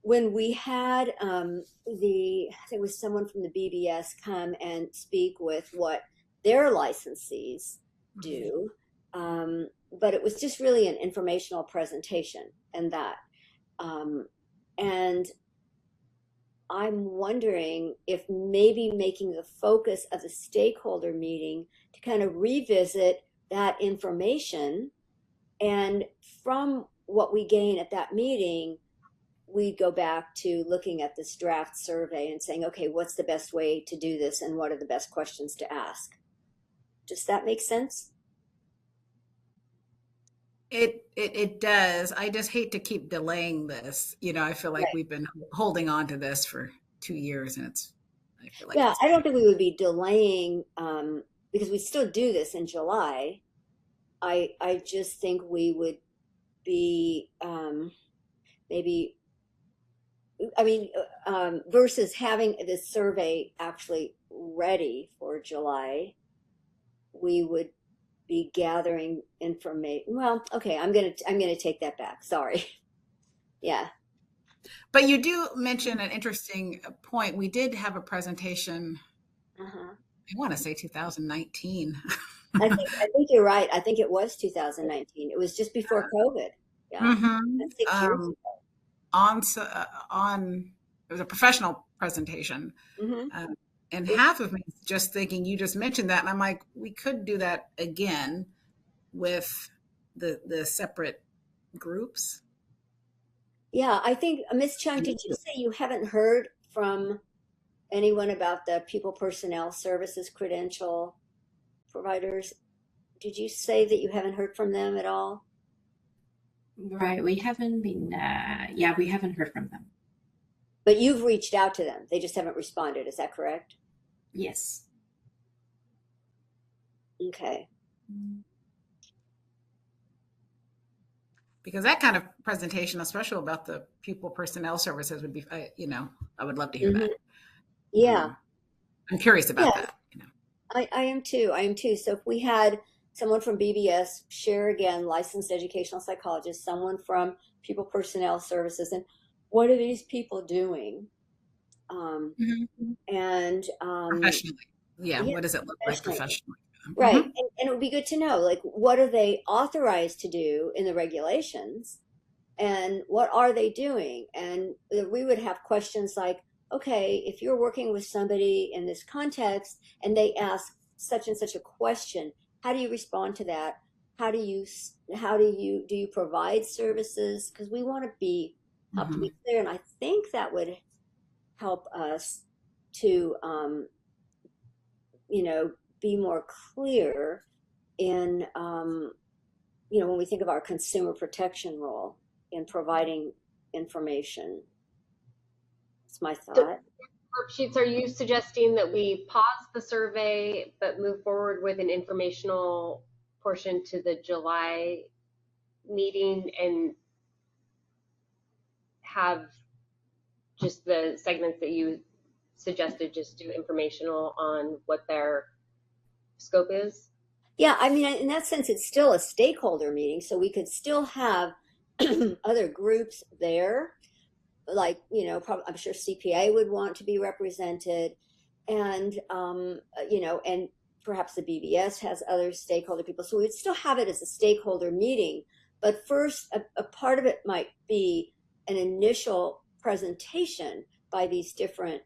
when we had I think it was someone from the BBS come and speak with what their licensees do. But it was just really an informational presentation and that. And I'm wondering if maybe making the focus of the stakeholder meeting to kind of revisit that information, and from what we gain at that meeting, we go back to looking at this draft survey and saying, okay, what's the best way to do this and what are the best questions to ask? Does that make sense? It does. I just hate to keep delaying this. You know, I feel like Right. we've been holding on to this for 2 years, and I feel like Yeah, it's I don't think we would be delaying because we still do this in July. I just think we would be maybe, I mean, versus having this survey actually ready for July, we would be gathering information. Well, okay, I'm gonna take that back. Sorry. Yeah. But you do mention an interesting point. We did have a presentation, Uh-huh. I want to say 2019. I think you're right. I think it was 2019. It was just before COVID. Yeah. That's 6 years ago. On it was a professional presentation. Mm-hmm. And half of me is just thinking, you just mentioned that, and I'm like, we could do that again with the separate groups. Yeah, I think, Ms. Chung, did you say you haven't heard from anyone about the people personnel services credential providers? Did you say that you haven't heard from them at all? Right. We haven't been, yeah, we haven't heard from them. But you've reached out to them. They just haven't responded. Is that correct? Yes. Okay. Because that kind of presentation, especially about the pupil personnel services, would be, I would love to hear that. Yeah. I'm curious about Yeah. that. I am too. I am too. So if we had someone from BBS share again, licensed educational psychologist, someone from pupil personnel services, and what are these people doing? And Professionally. Yeah. yeah, What does it look like professionally? right. And it would be good to know, like, what are they authorized to do in the regulations? And what are they doing? And we would have questions like, okay, if you're working with somebody in this context and they ask such and such a question, how do you respond to that? Do you provide services? Because we want to be help to be clear, and I think that would help us to be more clear in when we think of our consumer protection role in providing information. It's my thought. Worksheets, are you suggesting that we pause the survey but move forward with an informational portion to the July meeting and have just the segments that you suggested, just do informational on what their scope is? Yeah, I mean, in that sense, it's still a stakeholder meeting, so we could still have other groups there, like, probably, I'm sure CPA would want to be represented, and and perhaps the BBS has other stakeholder people, so we'd still have it as a stakeholder meeting. But first, a part of it might be an initial presentation by these different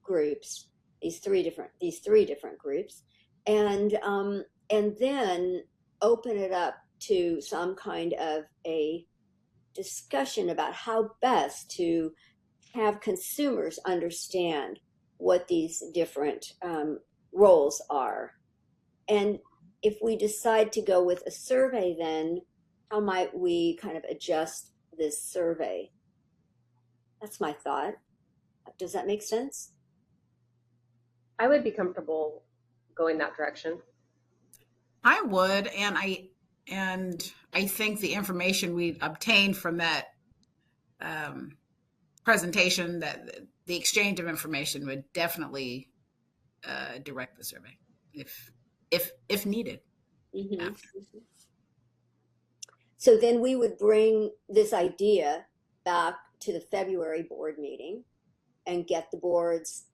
groups, these three different groups, and then open it up to some kind of a discussion about how best to have consumers understand what these different roles are. And if we decide to go with a survey, then how might we kind of adjust this survey? That's my thought. Does that make sense? I would be comfortable going that direction. I would, and I think the information we obtained from that presentation, that the exchange of information would definitely direct the survey if needed. Mm-hmm. So then we would bring this idea back to the February board meeting and get the board's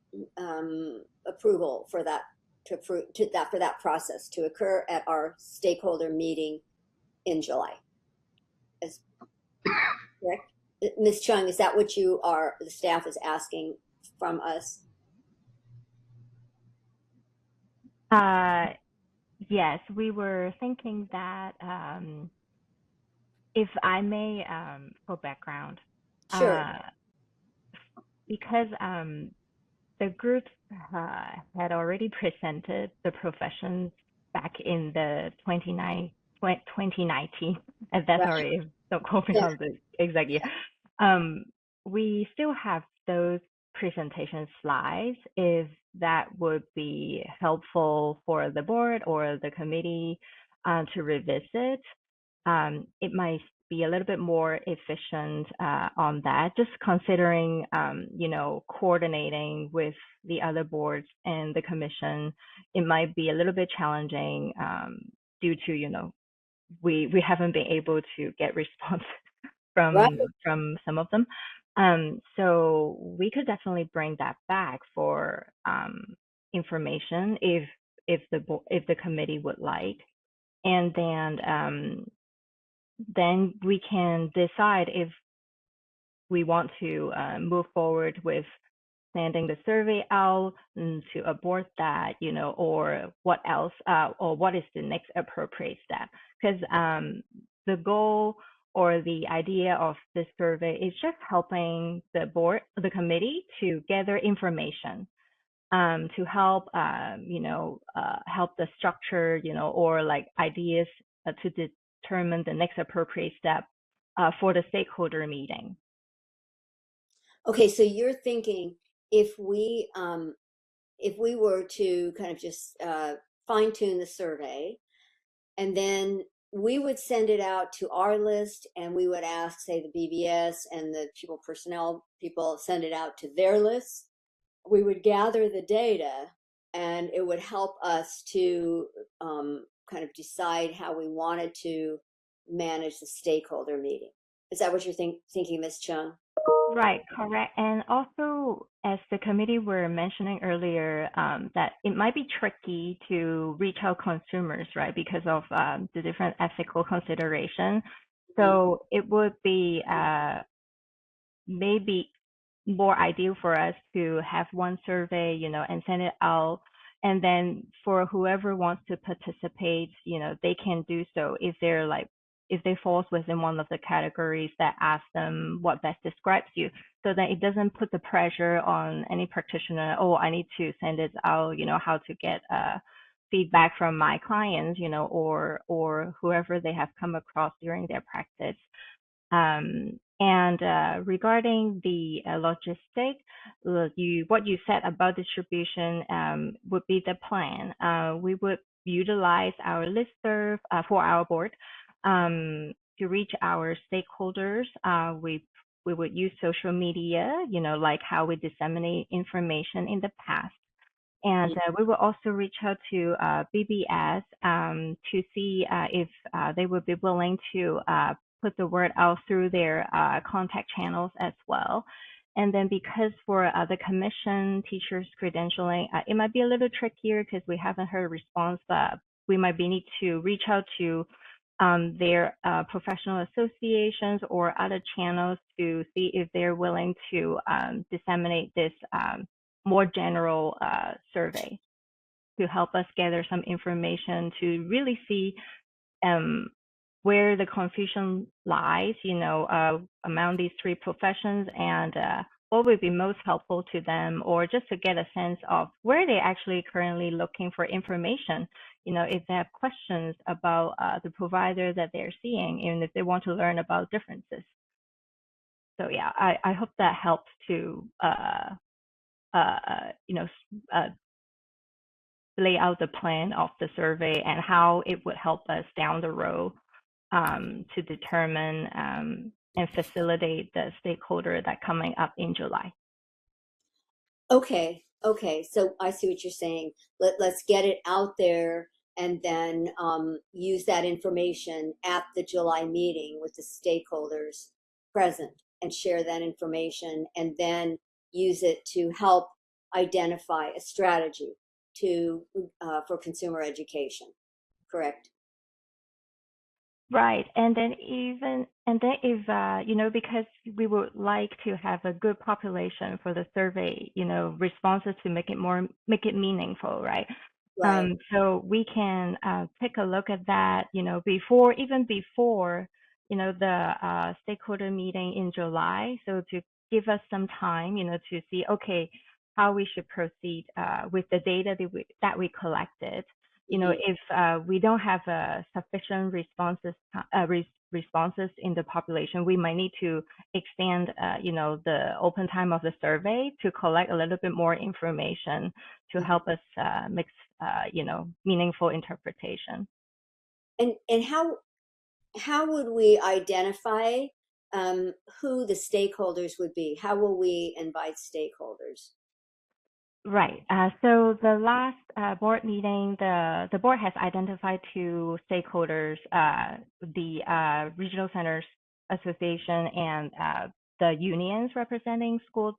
approval for that for that process to occur at our stakeholder meeting in July. Is correct, Ms. Chung? Is that what the staff is asking from us? Yes, we were thinking that if I may, for background, Sure. Because the group had already presented the professions back in the 2019, and that's Right. already, don't quote me Yeah. on the exact year. We still have those presentation slides if that would be helpful for the board or the committee to revisit. It might be a little bit more efficient on that, just considering, coordinating with the other boards and the commission. It might be a little bit challenging due to, we haven't been able to get response Right. from some of them. So we could definitely bring that back for information if the committee would like, and then we can decide if we want to move forward with sending the survey out to abort that, or what else, or what is the next appropriate step. Because the goal or the idea of this survey is just helping the committee to gather information to help, help the structure, or like ideas to determine the next appropriate step for the stakeholder meeting. Okay, so you're thinking if we were to kind of just fine tune the survey, and then we would send it out to our list, and we would ask, say, the BBS and the people personnel people send it out to their lists. We would gather the data, and it would help us to kind of decide how we wanted to manage the stakeholder meeting. Is that what you're thinking, Ms. Chung? Right, correct. And also, as the committee were mentioning earlier, that it might be tricky to reach out consumers, right, because of the different ethical consideration. So it would be maybe more ideal for us to have one survey, and send it out. And then for whoever wants to participate, they can do so if they falls within one of the categories that ask them what best describes you. So that it doesn't put the pressure on any practitioner, oh, I need to send it out, how to get feedback from my clients, or whoever they have come across during their practice. And regarding the logistic, what you said about distribution would be the plan. We would utilize our listserv for our board to reach our stakeholders. We would use social media, like how we disseminate information in the past. And we will also reach out to BBS to see if they would be willing to put the word out through their contact channels as well. And then because for the commission teachers credentialing, it might be a little trickier because we haven't heard a response, but we might need to reach out to their professional associations or other channels to see if they're willing to disseminate this more general survey to help us gather some information to really see where the confusion lies, among these three professions, and what would be most helpful to them, or just to get a sense of where they're actually currently looking for information. If they have questions about the provider that they're seeing, and if they want to learn about differences. So yeah, I hope that helps to lay out the plan of the survey and how it would help us down the road to determine and facilitate the stakeholder that coming up in July. Okay, so I see what you're saying. Let's get it out there, and then use that information at the July meeting with the stakeholders present, and share that information, and then use it to help identify a strategy for consumer education. Correct? Right. And then if because we would like to have a good population for the survey, responses to make it meaningful, right? Right. So we can take a look at that, before the stakeholder meeting in July. So to give us some time, to see, okay, how we should proceed with the data that we collected. If we don't have sufficient responses in the population, we might need to extend, the open time of the survey to collect a little bit more information to help us make, meaningful interpretation. And how would we identify who the stakeholders would be? How will we invite stakeholders? Right. So the last board meeting, the board has identified two stakeholders, the Regional Centers Association and the unions representing school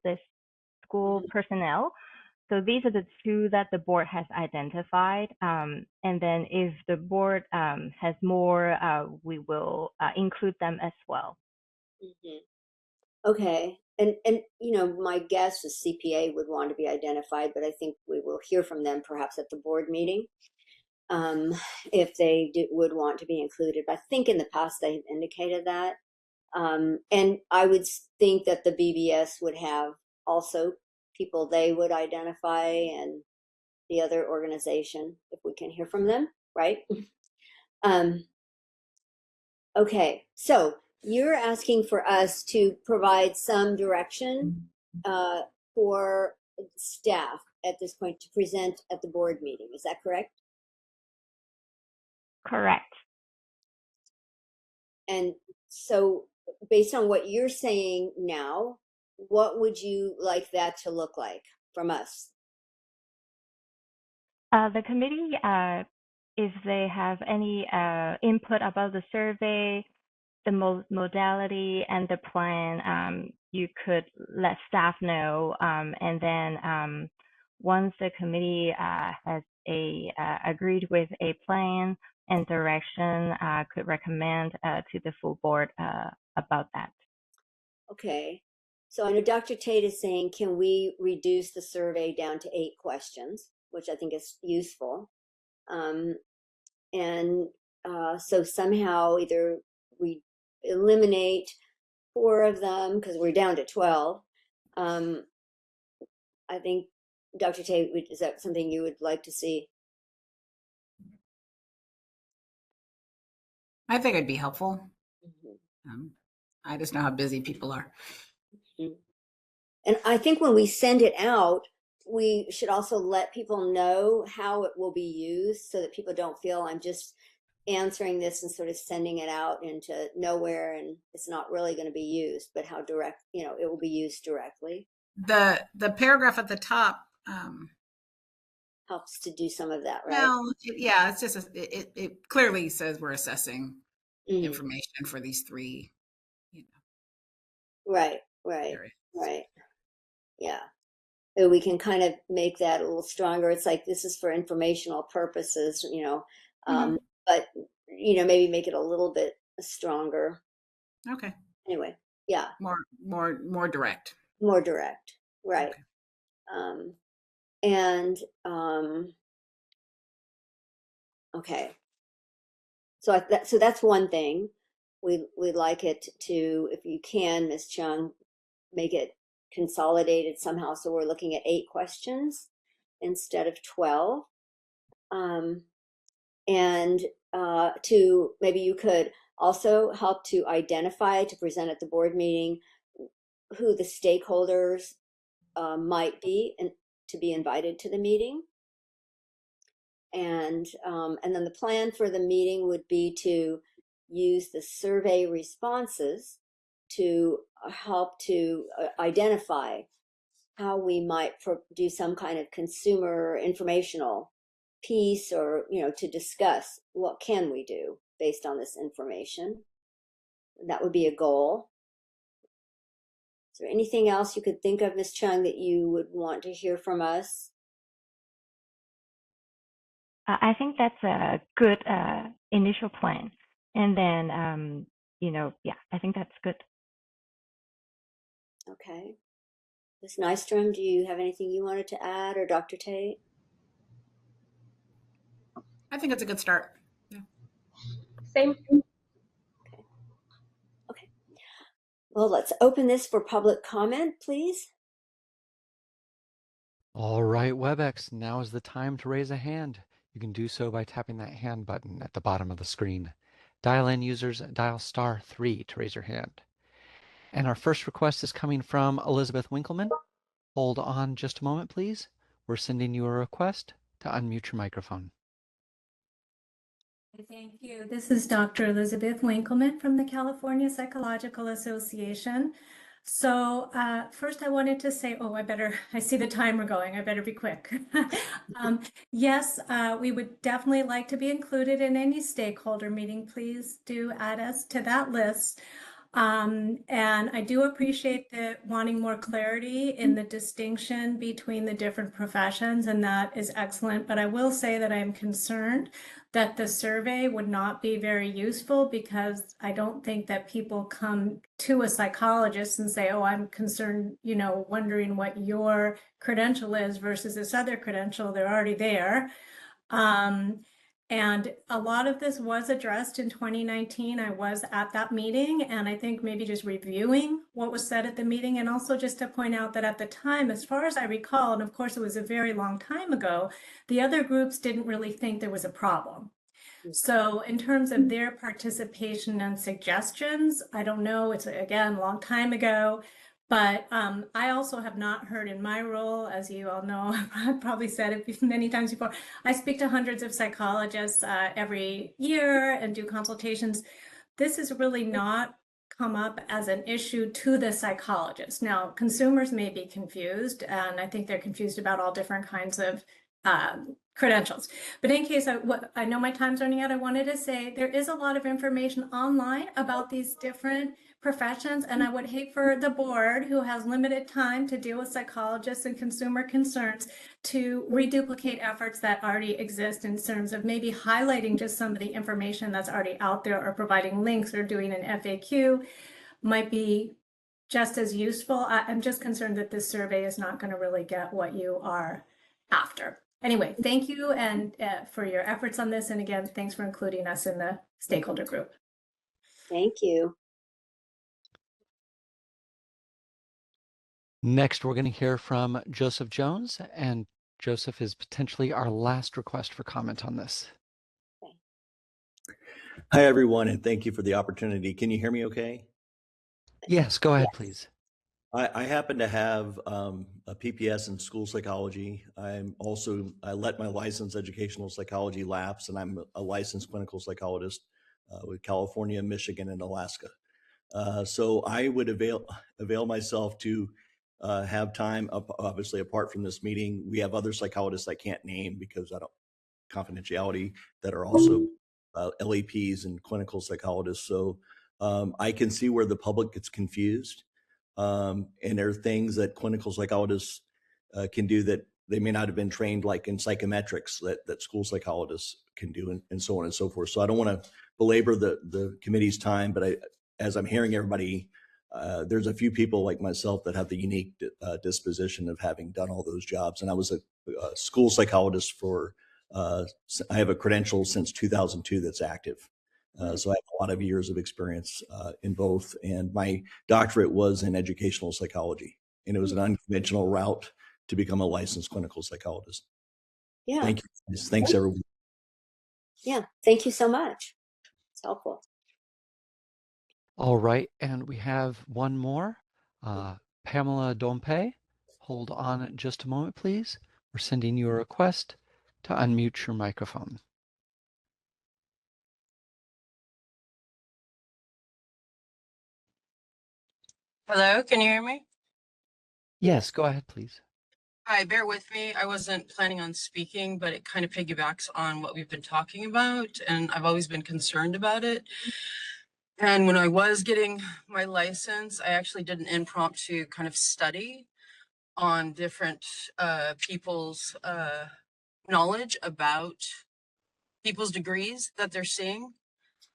personnel. So these are the two that the board has identified. And then if the board has more, we will include them as well. Mm-hmm. Okay. And my guess is CPA would want to be identified, but I think we will hear from them perhaps at the board meeting if they would want to be included. But I think in the past they've indicated that. And I would think that the BBS would have also people they would identify, and the other organization, if we can hear from them, right? Okay, so You're asking for us to provide some direction for staff at this point to present at the board meeting. Is that correct? Correct. And so based on what you're saying now, what would you like that to look like from us? The committee, if they have any input about the survey, the modality and the plan, you could let staff know. And then once the committee has agreed with a plan and direction, could recommend to the full board about that. Okay. So I know Dr. Tate is saying, can we reduce the survey down to 8 questions, which I think is useful. And so somehow either we eliminate 4 of them because we're down to 12. I think, Dr. Tate, is that something you would like to see? I think it'd be helpful. Mm-hmm. I just know how busy people are. Mm-hmm. And I think when we send it out, we should also let people know how it will be used so that people don't feel I'm just answering this and sort of sending it out into nowhere and it's not really going to be used, but how direct, it will be used directly. The paragraph at the top helps to do some of that, right? Well, yeah, it's just it clearly says we're assessing information for these 3. Right. Yeah. So we can kind of make that a little stronger. It's like this is for informational purposes, but maybe make it a little bit stronger. Okay. Anyway, yeah. More direct. More direct, right? Okay. Okay. So that's one thing. We'd like it to, if you can, Ms. Chung, make it consolidated somehow. So we're looking at 8 questions instead of 12. And to maybe you could also help to identify, to present at the board meeting, who the stakeholders might be and to be invited to the meeting. And then the plan for the meeting would be to use the survey responses to help to identify how we might do some kind of consumer informational piece, or to discuss what can we do based on this information. That would be a goal. Is there anything else you could think of, Ms. Chung, that you would want to hear from us? I think that's a good initial plan. And then, yeah, I think that's good. Okay. Ms. Nystrom, do you have anything you wanted to add, or Dr. Tate? I think it's a good start. Yeah. Same. Okay. Well, let's open this for public comment, please. All right, WebEx, now is the time to raise a hand. You can do so by tapping that hand button at the bottom of the screen. Dial-in users dial *3 to raise your hand. And our first request is coming from Elizabeth Winkleman. Hold on just a moment, please. We're sending you a request to unmute your microphone. Thank you. This is Dr. Elizabeth Winkleman from the California Psychological Association. So first I wanted to say, I see the timer going, I better be quick. Yes, we would definitely like to be included in any stakeholder meeting. Please do add us to that list. And I do appreciate the wanting more clarity in the distinction between the different professions, and that is excellent. But I will say that I'm concerned that the survey would not be very useful, because I don't think that people come to a psychologist and say, oh, I'm concerned, wondering what your credential is versus this other credential. They're already there. And a lot of this was addressed in 2019. I was at that meeting, and I think maybe just reviewing what was said at the meeting, and also just to point out that at the time, as far as I recall, and of course it was a very long time ago, the other groups didn't really think there was a problem. So in terms of their participation and suggestions, I don't know, it's again, a long time ago, but I also have not heard in my role, as you all know, I've probably said it many times before, I speak to hundreds of psychologists every year and do consultations. This has really not come up as an issue to the psychologist. Now, consumers may be confused, and I think they're confused about all different kinds of credentials. But in case I know my time's running out, I wanted to say there is a lot of information online about these different professions, and I would hate for the board, who has limited time to deal with psychologists and consumer concerns, to reduplicate efforts that already exist in terms of maybe highlighting just some of the information that's already out there, or providing links, or doing an FAQ might be just as useful. I'm just concerned that this survey is not going to really get what you are after. Anyway, thank you and for your efforts on this. And again, thanks for including us in the stakeholder group. Thank you. Next, we're going to hear from Joseph Jones, and Joseph is potentially our last request for comment on this. Hi, everyone, and thank you for the opportunity. Can you hear me okay? Yes, go ahead, please. I happen to have a PPS in school psychology. I let my licensed educational psychology lapse, and I'm a licensed clinical psychologist with California, Michigan, and Alaska. So I would avail myself to have time, obviously, apart from this meeting. We have other psychologists I can't name because I don't confidentiality that are also LEPs and clinical psychologists. So I can see where the public gets confused. And there are things that clinical psychologists can do that they may not have been trained like in psychometrics that school psychologists can do, and so on and so forth. So I don't want to belabor the committee's time, but as I'm hearing everybody, there's a few people like myself that have the unique disposition of having done all those jobs. And I was a school psychologist I have a credential since 2002 that's active. So I have a lot of years of experience in both. And my doctorate was in educational psychology. And it was an unconventional route to become a licensed clinical psychologist. Yeah. Thank you. Thanks, everyone. Yeah. Thank you so much. It's helpful. All right. And we have one more. Pamela Dompe. Hold on just a moment, please. We're sending you a request to unmute your microphone. Hello, can you hear me? Yes, go ahead, please. Hi, bear with me. I wasn't planning on speaking, but it kind of piggybacks on what we've been talking about, and I've always been concerned about it. And when I was getting my license, I actually did an impromptu kind of study on different people's knowledge about people's degrees that they're seeing.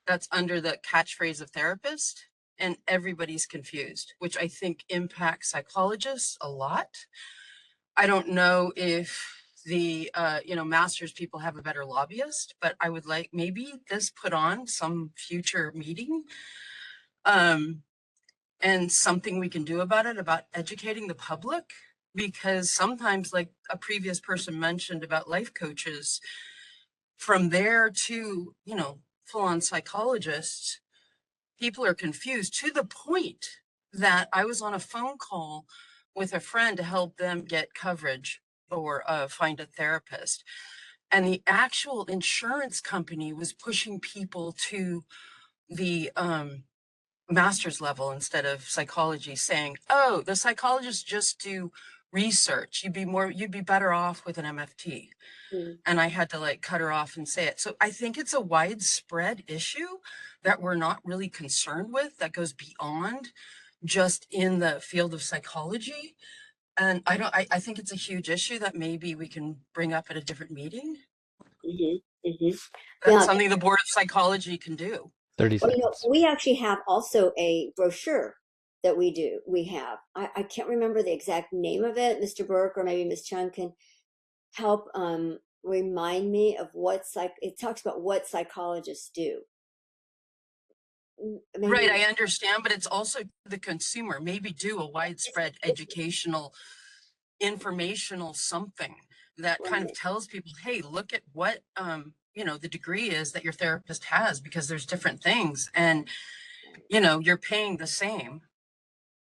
That's under the catchphrase of therapist, and everybody's confused, which I think impacts psychologists a lot. I don't know if the master's people have a better lobbyist, but I would like maybe this put on some future meeting, and something we can do about it, about educating the public, because sometimes, like a previous person mentioned about life coaches, from there to full-on psychologists, people are confused to the point that I was on a phone call with a friend to help them get coverage or find a therapist. And the actual insurance company was pushing people to the master's level instead of psychology, saying, oh, the psychologists just do research. You'd be better off with an MFT. And I had to like cut her off and say it. So I think it's a widespread issue that we're not really concerned with, that goes beyond just in the field of psychology. And I think it's a huge issue that maybe we can bring up at a different meeting. That's something the Board of Psychology can do. 30 seconds. Well, we actually have also a brochure that we have. I can't remember the exact name of it. Mr. Burke or maybe Ms. Chung can help remind me of it talks about what psychologists do. Maybe. Right, I understand, but it's also the consumer. Maybe do a widespread educational, informational something that kind of Right. tells people, hey, look at what you know, the degree is that your therapist has, because there's different things, and you know, you're paying the same.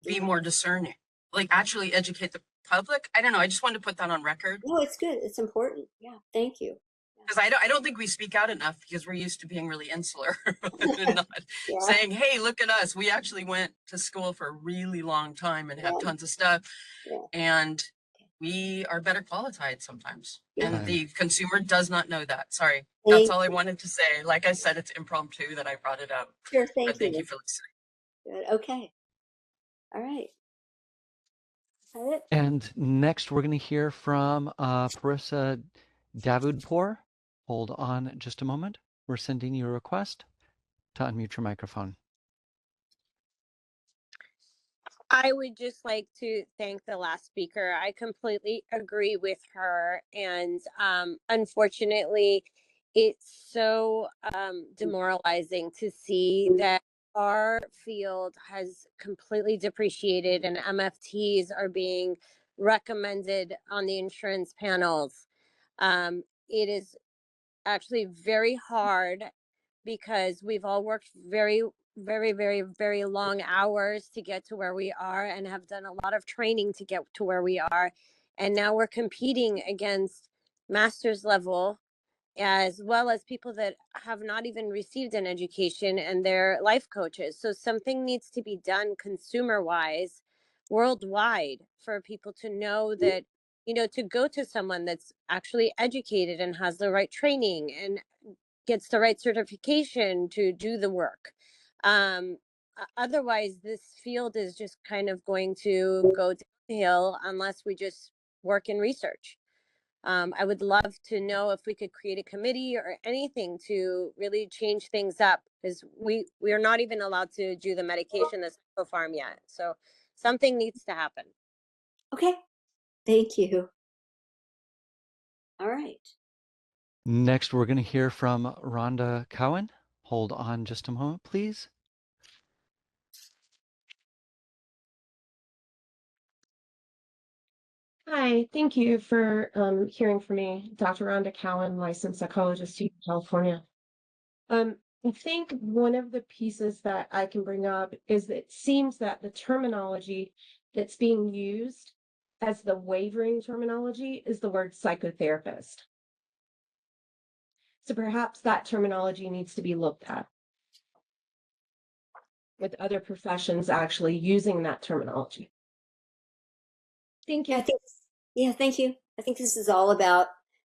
Be Yeah. more discerning, like actually educate the public. I don't know, I just wanted to put that on record No, it's good. It's important. Yeah. Thank you. because I don't think we speak out enough because we're used to being really insular and not Yeah. saying, hey, look at us, we actually went to school for a really long time and have Yeah. tons of stuff, Yeah. and we are better qualified sometimes, Yeah. and the consumer does not know that. Sorry, that's Thank all I you. wanted to say. Like I said, it's impromptu that I brought it up, Sure. but Thank you, thank you Miss. for listening. Good. Okay. All right. Is that it? And next, we're going to hear from Parissa Davudpour. Hold on just a moment. We're sending you a request to unmute your microphone. I would just like to thank the last speaker. I completely agree with her. And unfortunately, it's so demoralizing to see that our field has completely depreciated and MFTs are being recommended on the insurance panels. It is actually very hard because we've all worked very long hours to get to where we are and have done a lot of training to get to where we are. And now we're competing against master's level as well as people that have not even received an education and they're life coaches. So something needs to be done consumer wise worldwide for people to know that, you know, to go to someone that's actually educated and has the right training and gets the right certification to do the work. Otherwise, this field is just kind of going to go downhill unless we just work in research. I would love to know if we could create a committee or anything to really change things up because we are not even allowed to do the medication that's so farm yet. So something needs to happen. Okay. Thank you. All right. Next, we're going to hear from Rhonda Cowan. Hold on just a moment, please. Hi, thank you for hearing from me, Dr. Rhonda Cowan, licensed psychologist here in California. I think one of the pieces that I can bring up is that it seems that the terminology that's being used as the wavering terminology is the word psychotherapist. So perhaps that terminology needs to be looked at with other professions actually using that terminology. Thank you. Thank you. I think this is all about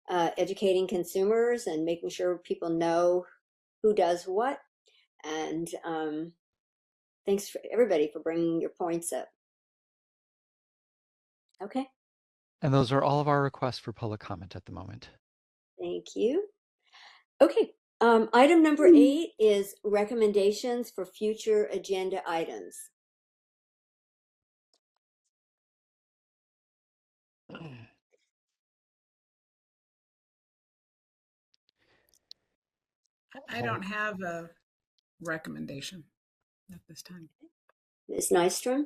educating consumers and making sure people know who does what. And thanks for everybody for bringing your points up. Okay. And those are all of our requests for public comment at the moment. Thank you. Okay. Item number 8 is recommendations for future agenda items. I don't have a recommendation at this time. Ms. Nystrom?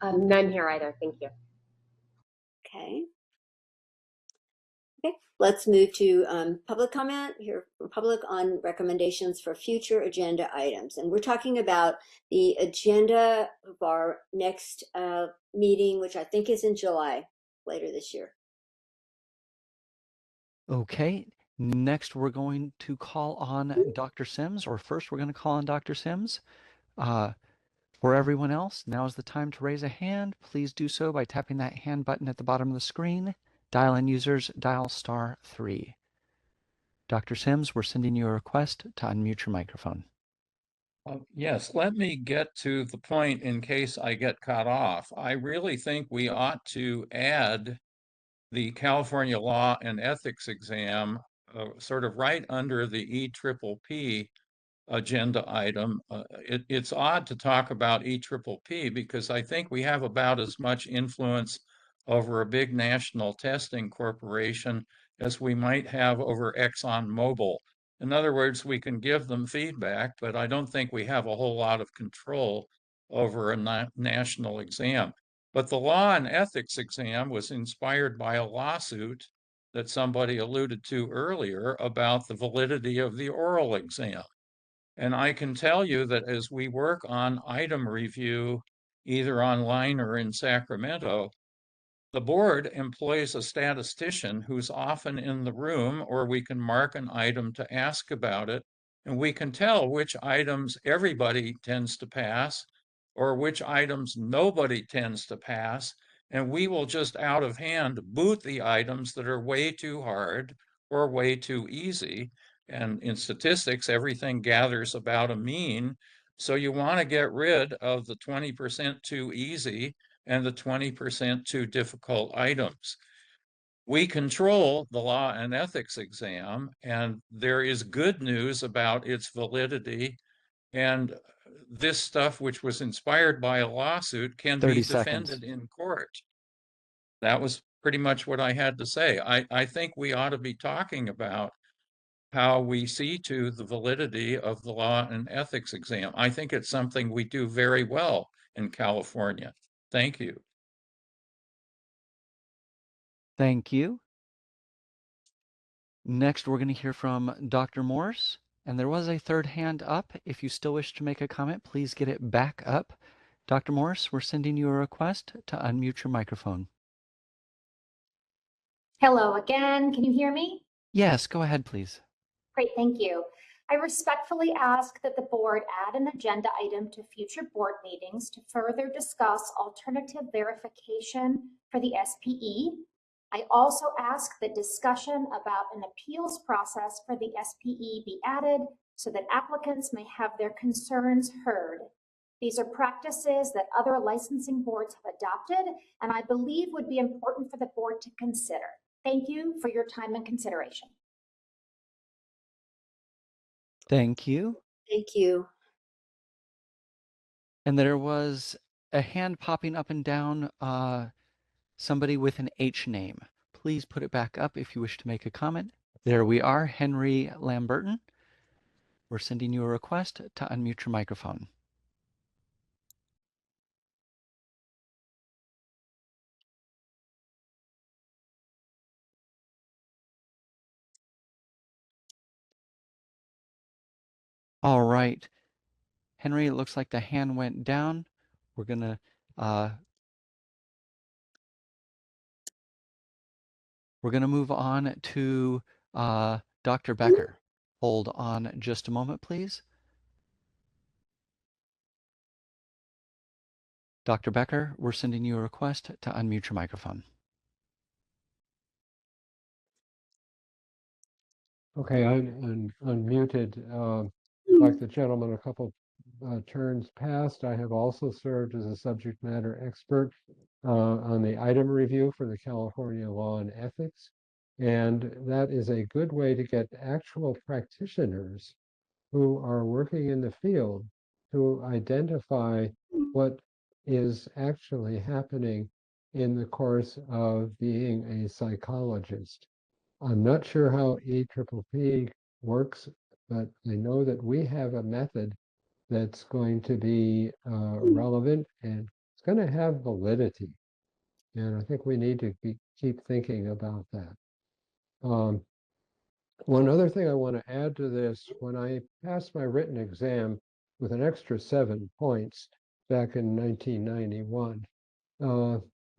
None here either. Thank you. Okay. Okay, let's move to public comment here from public on recommendations for future agenda items. And we're talking about the agenda of our next meeting, which I think is in July, later this year. Okay, next we're going to call on Dr. Sims, or first we're going to call on Dr. Sims. For everyone else, now is the time to raise a hand. Please do so by tapping that hand button at the bottom of the screen. Dial-in users, dial *3. Dr. Sims, we're sending you a request to unmute your microphone. Yes, let me get to the point in case I get cut off. I really think we ought to add the California Law and Ethics exam sort of right under the EPPP agenda item. It's odd to talk about EPPP because I think we have about as much influence over a big national testing corporation as we might have over ExxonMobil. In other words, we can give them feedback, but I don't think we have a whole lot of control over a national exam. But the law and ethics exam was inspired by a lawsuit that somebody alluded to earlier about the validity of the oral exam. And I can tell you that as we work on item review, either online or in Sacramento, the board employs a statistician who's often in the room, or we can mark an item to ask about it, and we can tell which items everybody tends to pass or which items nobody tends to pass, and we will just out of hand boot the items that are way too hard or way too easy. And in statistics, everything gathers about a mean. So you want to get rid of the 20% too easy and the 20% too difficult items. We control the law and ethics exam, and there is good news about its validity. And this stuff, which was inspired by a lawsuit, can 30 be seconds. defended in court. That was pretty much what I had to say. I think we ought to be talking about how we see to the validity of the law and ethics exam. I think it's something we do very well in California. Thank you. Thank you. Next, we're going to hear from Dr. Morse. And there was a third hand up. If you still wish to make a comment, please get it back up. Dr. Morse, we're sending you a request to unmute your microphone. Hello again. Can you hear me? Yes, go ahead, please. Great, thank you. I respectfully ask that the board add an agenda item to future board meetings to further discuss alternative verification for the SPE. I also ask that discussion about an appeals process for the SPE be added so that applicants may have their concerns heard. These are practices that other licensing boards have adopted and I believe would be important for the board to consider. Thank you for your time and consideration. Thank you. Thank you. And there was a hand popping up and down, somebody with an H name. Please put it back up if you wish to make a comment. There we are, Henry Lamberton. We're sending you a request to unmute your microphone. All right, Henry, it looks like the hand went down. We're gonna move on to Dr. Becker. Hold on just a moment, please. Dr. Becker, we're sending you a request to unmute your microphone. Okay, I'm unmuted. Like the gentleman a couple turns past, I have also served as a subject matter expert on the item review for the California Law and Ethics. And that is a good way to get actual practitioners who are working in the field to identify what is actually happening in the course of being a psychologist. I'm not sure how EPPP works, but I know that we have a method that's going to be relevant and it's going to have validity. And I think we need to keep thinking about that. One other thing I want to add to this, when I passed my written exam with an extra 7 points back in 1991,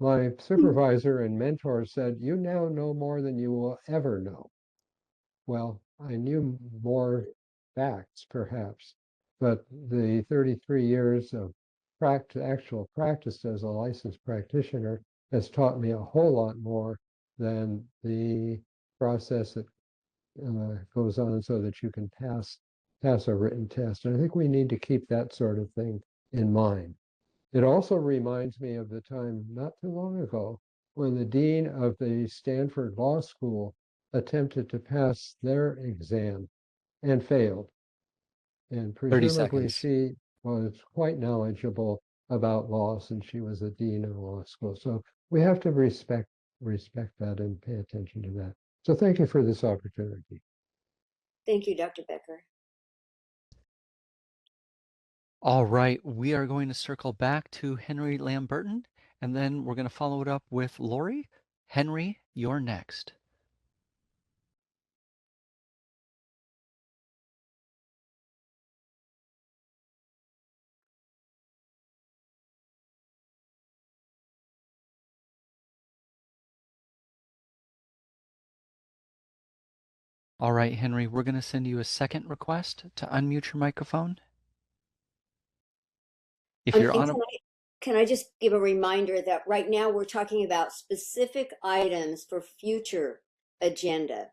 my supervisor and mentor said, "You now know more than you will ever know." Well, I knew more facts, perhaps, but the 33 years of actual practice as a licensed practitioner has taught me a whole lot more than the process that goes on so that you can pass a written test. And I think we need to keep that sort of thing in mind. It also reminds me of the time not too long ago when the dean of the Stanford Law School attempted to pass their exam and failed. And 30 presumably seconds. she was quite knowledgeable about law since she was a dean of law school. So we have to respect that and pay attention to that. So thank you for this opportunity. Thank you, Dr. Becker. All right, we are going to circle back to Henry Lamberton, and then we're going to follow it up with Lori. Henry, you're next. All right, Henry, we're going to send you a second request to unmute your microphone. If you're on a Can I just give a reminder that right now we're talking about specific items for future agenda.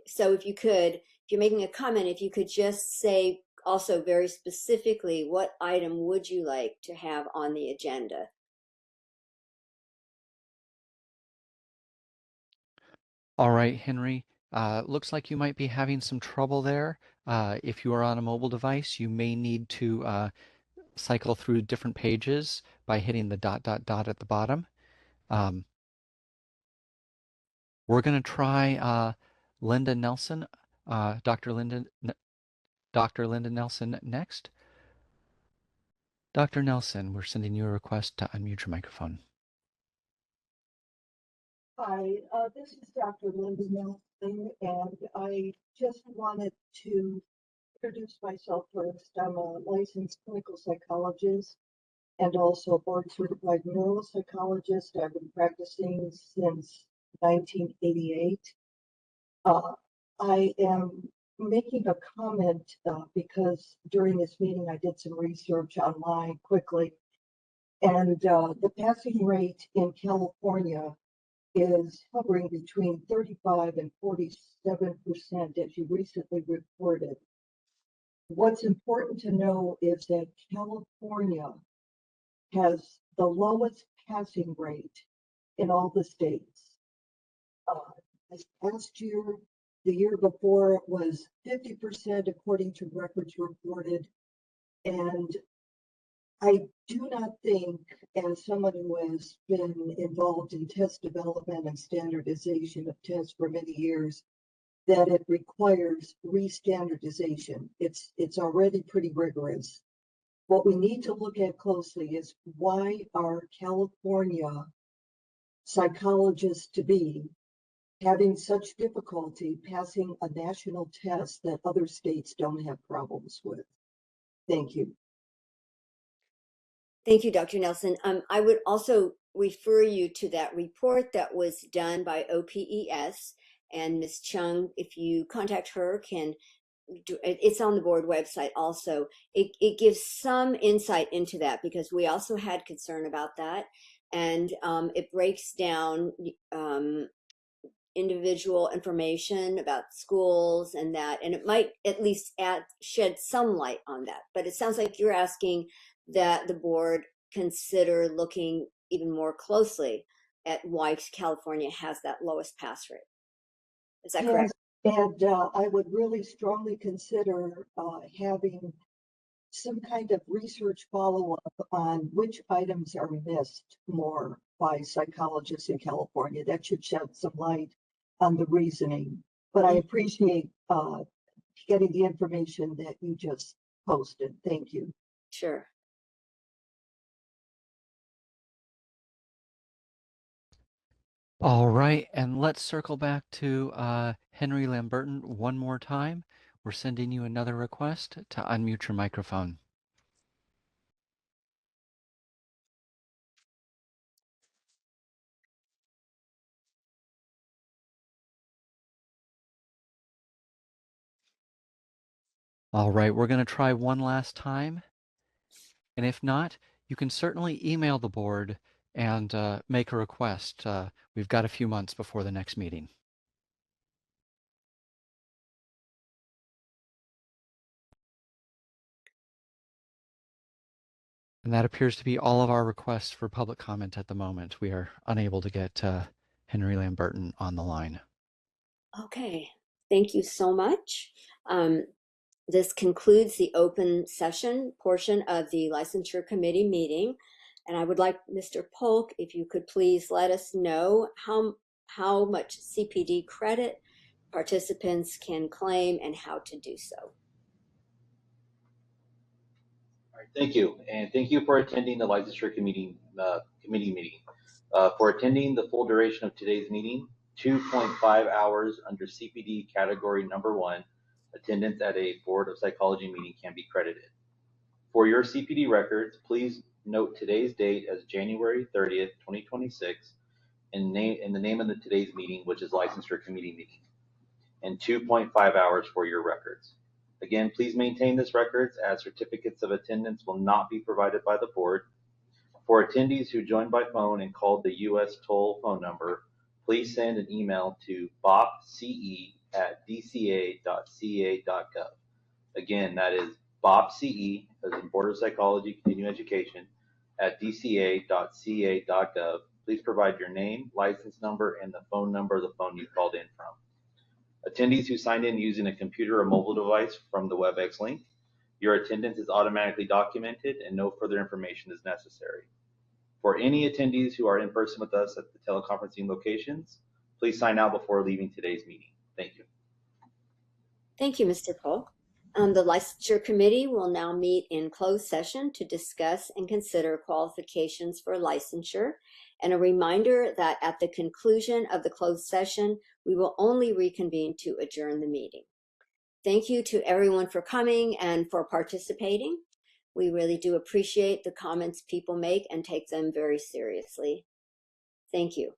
So if you're making a comment, if you could just say also very specifically, what item would you like to have on the agenda? All right, Henry. Looks like you might be having some trouble there. If you are on a mobile device, you may need to cycle through different pages by hitting the ... at the bottom. We're going to try Linda Nelson, Dr. Linda Nelson next. Dr. Nelson, we're sending you a request to unmute your microphone. Hi, this is Dr. Linda Nelson, and I just wanted to introduce myself first. I'm a licensed clinical psychologist and also a board certified neuropsychologist. I've been practicing since 1988. I am making a comment because during this meeting I did some research online quickly, and the passing rate in California is hovering between 35 and 47%, as you recently reported. What's important to know is that California has the lowest passing rate in all the states. This past year, the year before, it was 50% according to records reported. And I do not think, as someone who has been involved in test development and standardization of tests for many years, that it requires re-standardization. It's already pretty rigorous. What we need to look at closely is why are California psychologists to be having such difficulty passing a national test that other states don't have problems with. Thank you. Thank you, Dr. Nelson. I would also refer you to that report that was done by OPES, and Ms. Chung, if you contact her, it's on the board website also. It gives some insight into that because we also had concern about that, and it breaks down individual information about schools and that, and it might at least shed some light on that. But it sounds like you're asking that the board consider looking even more closely at why California has that lowest pass rate. Is that correct? And I would really strongly consider having some kind of research follow-up on which items are missed more by psychologists in California. That should shed some light on the reasoning. But I appreciate getting the information that you just posted. Thank you. Sure. All right, and let's circle back to Henry Lamberton one more time. We're sending you another request to unmute your microphone. All right, we're going to try one last time. And if not, you can certainly email the board and make a request. We've got a few months before the next meeting. And that appears to be all of our requests for public comment at the moment. We are unable to get Henry Lamberton on the line. Okay, thank you so much. This concludes the open session portion of the Licensure Committee meeting. And I would like Mr. Polk, if you could please let us know how much CPD credit participants can claim and how to do so. Thank you, and thank you for attending the licensure committee meeting. For attending the full duration of today's meeting, 2.5 hours under CPD category number 1, attendance at a Board of Psychology meeting can be credited. For your CPD records, please note today's date as January 30th, 2026, and the name of today's meeting, which is licensure committee meeting, and 2.5 hours for your records. Again, please maintain this records as certificates of attendance will not be provided by the board. For attendees who joined by phone and called the U.S. toll phone number, please send an email to bopce@dca.ca.gov. Again, that is bopce, as in Board of Psychology Continuing Education, at dca.ca.gov. Please provide your name, license number, and the phone number of the phone you called in from. Attendees who signed in using a computer or mobile device from the WebEx link, your attendance is automatically documented and no further information is necessary. For any attendees who are in person with us at the teleconferencing locations, please sign out before leaving today's meeting. Thank you. Thank you, Mr. Polk. The Licensure Committee will now meet in closed session to discuss and consider qualifications for licensure. And a reminder that at the conclusion of the closed session, we will only reconvene to adjourn the meeting. Thank you to everyone for coming and for participating. We really do appreciate the comments people make and take them very seriously. Thank you.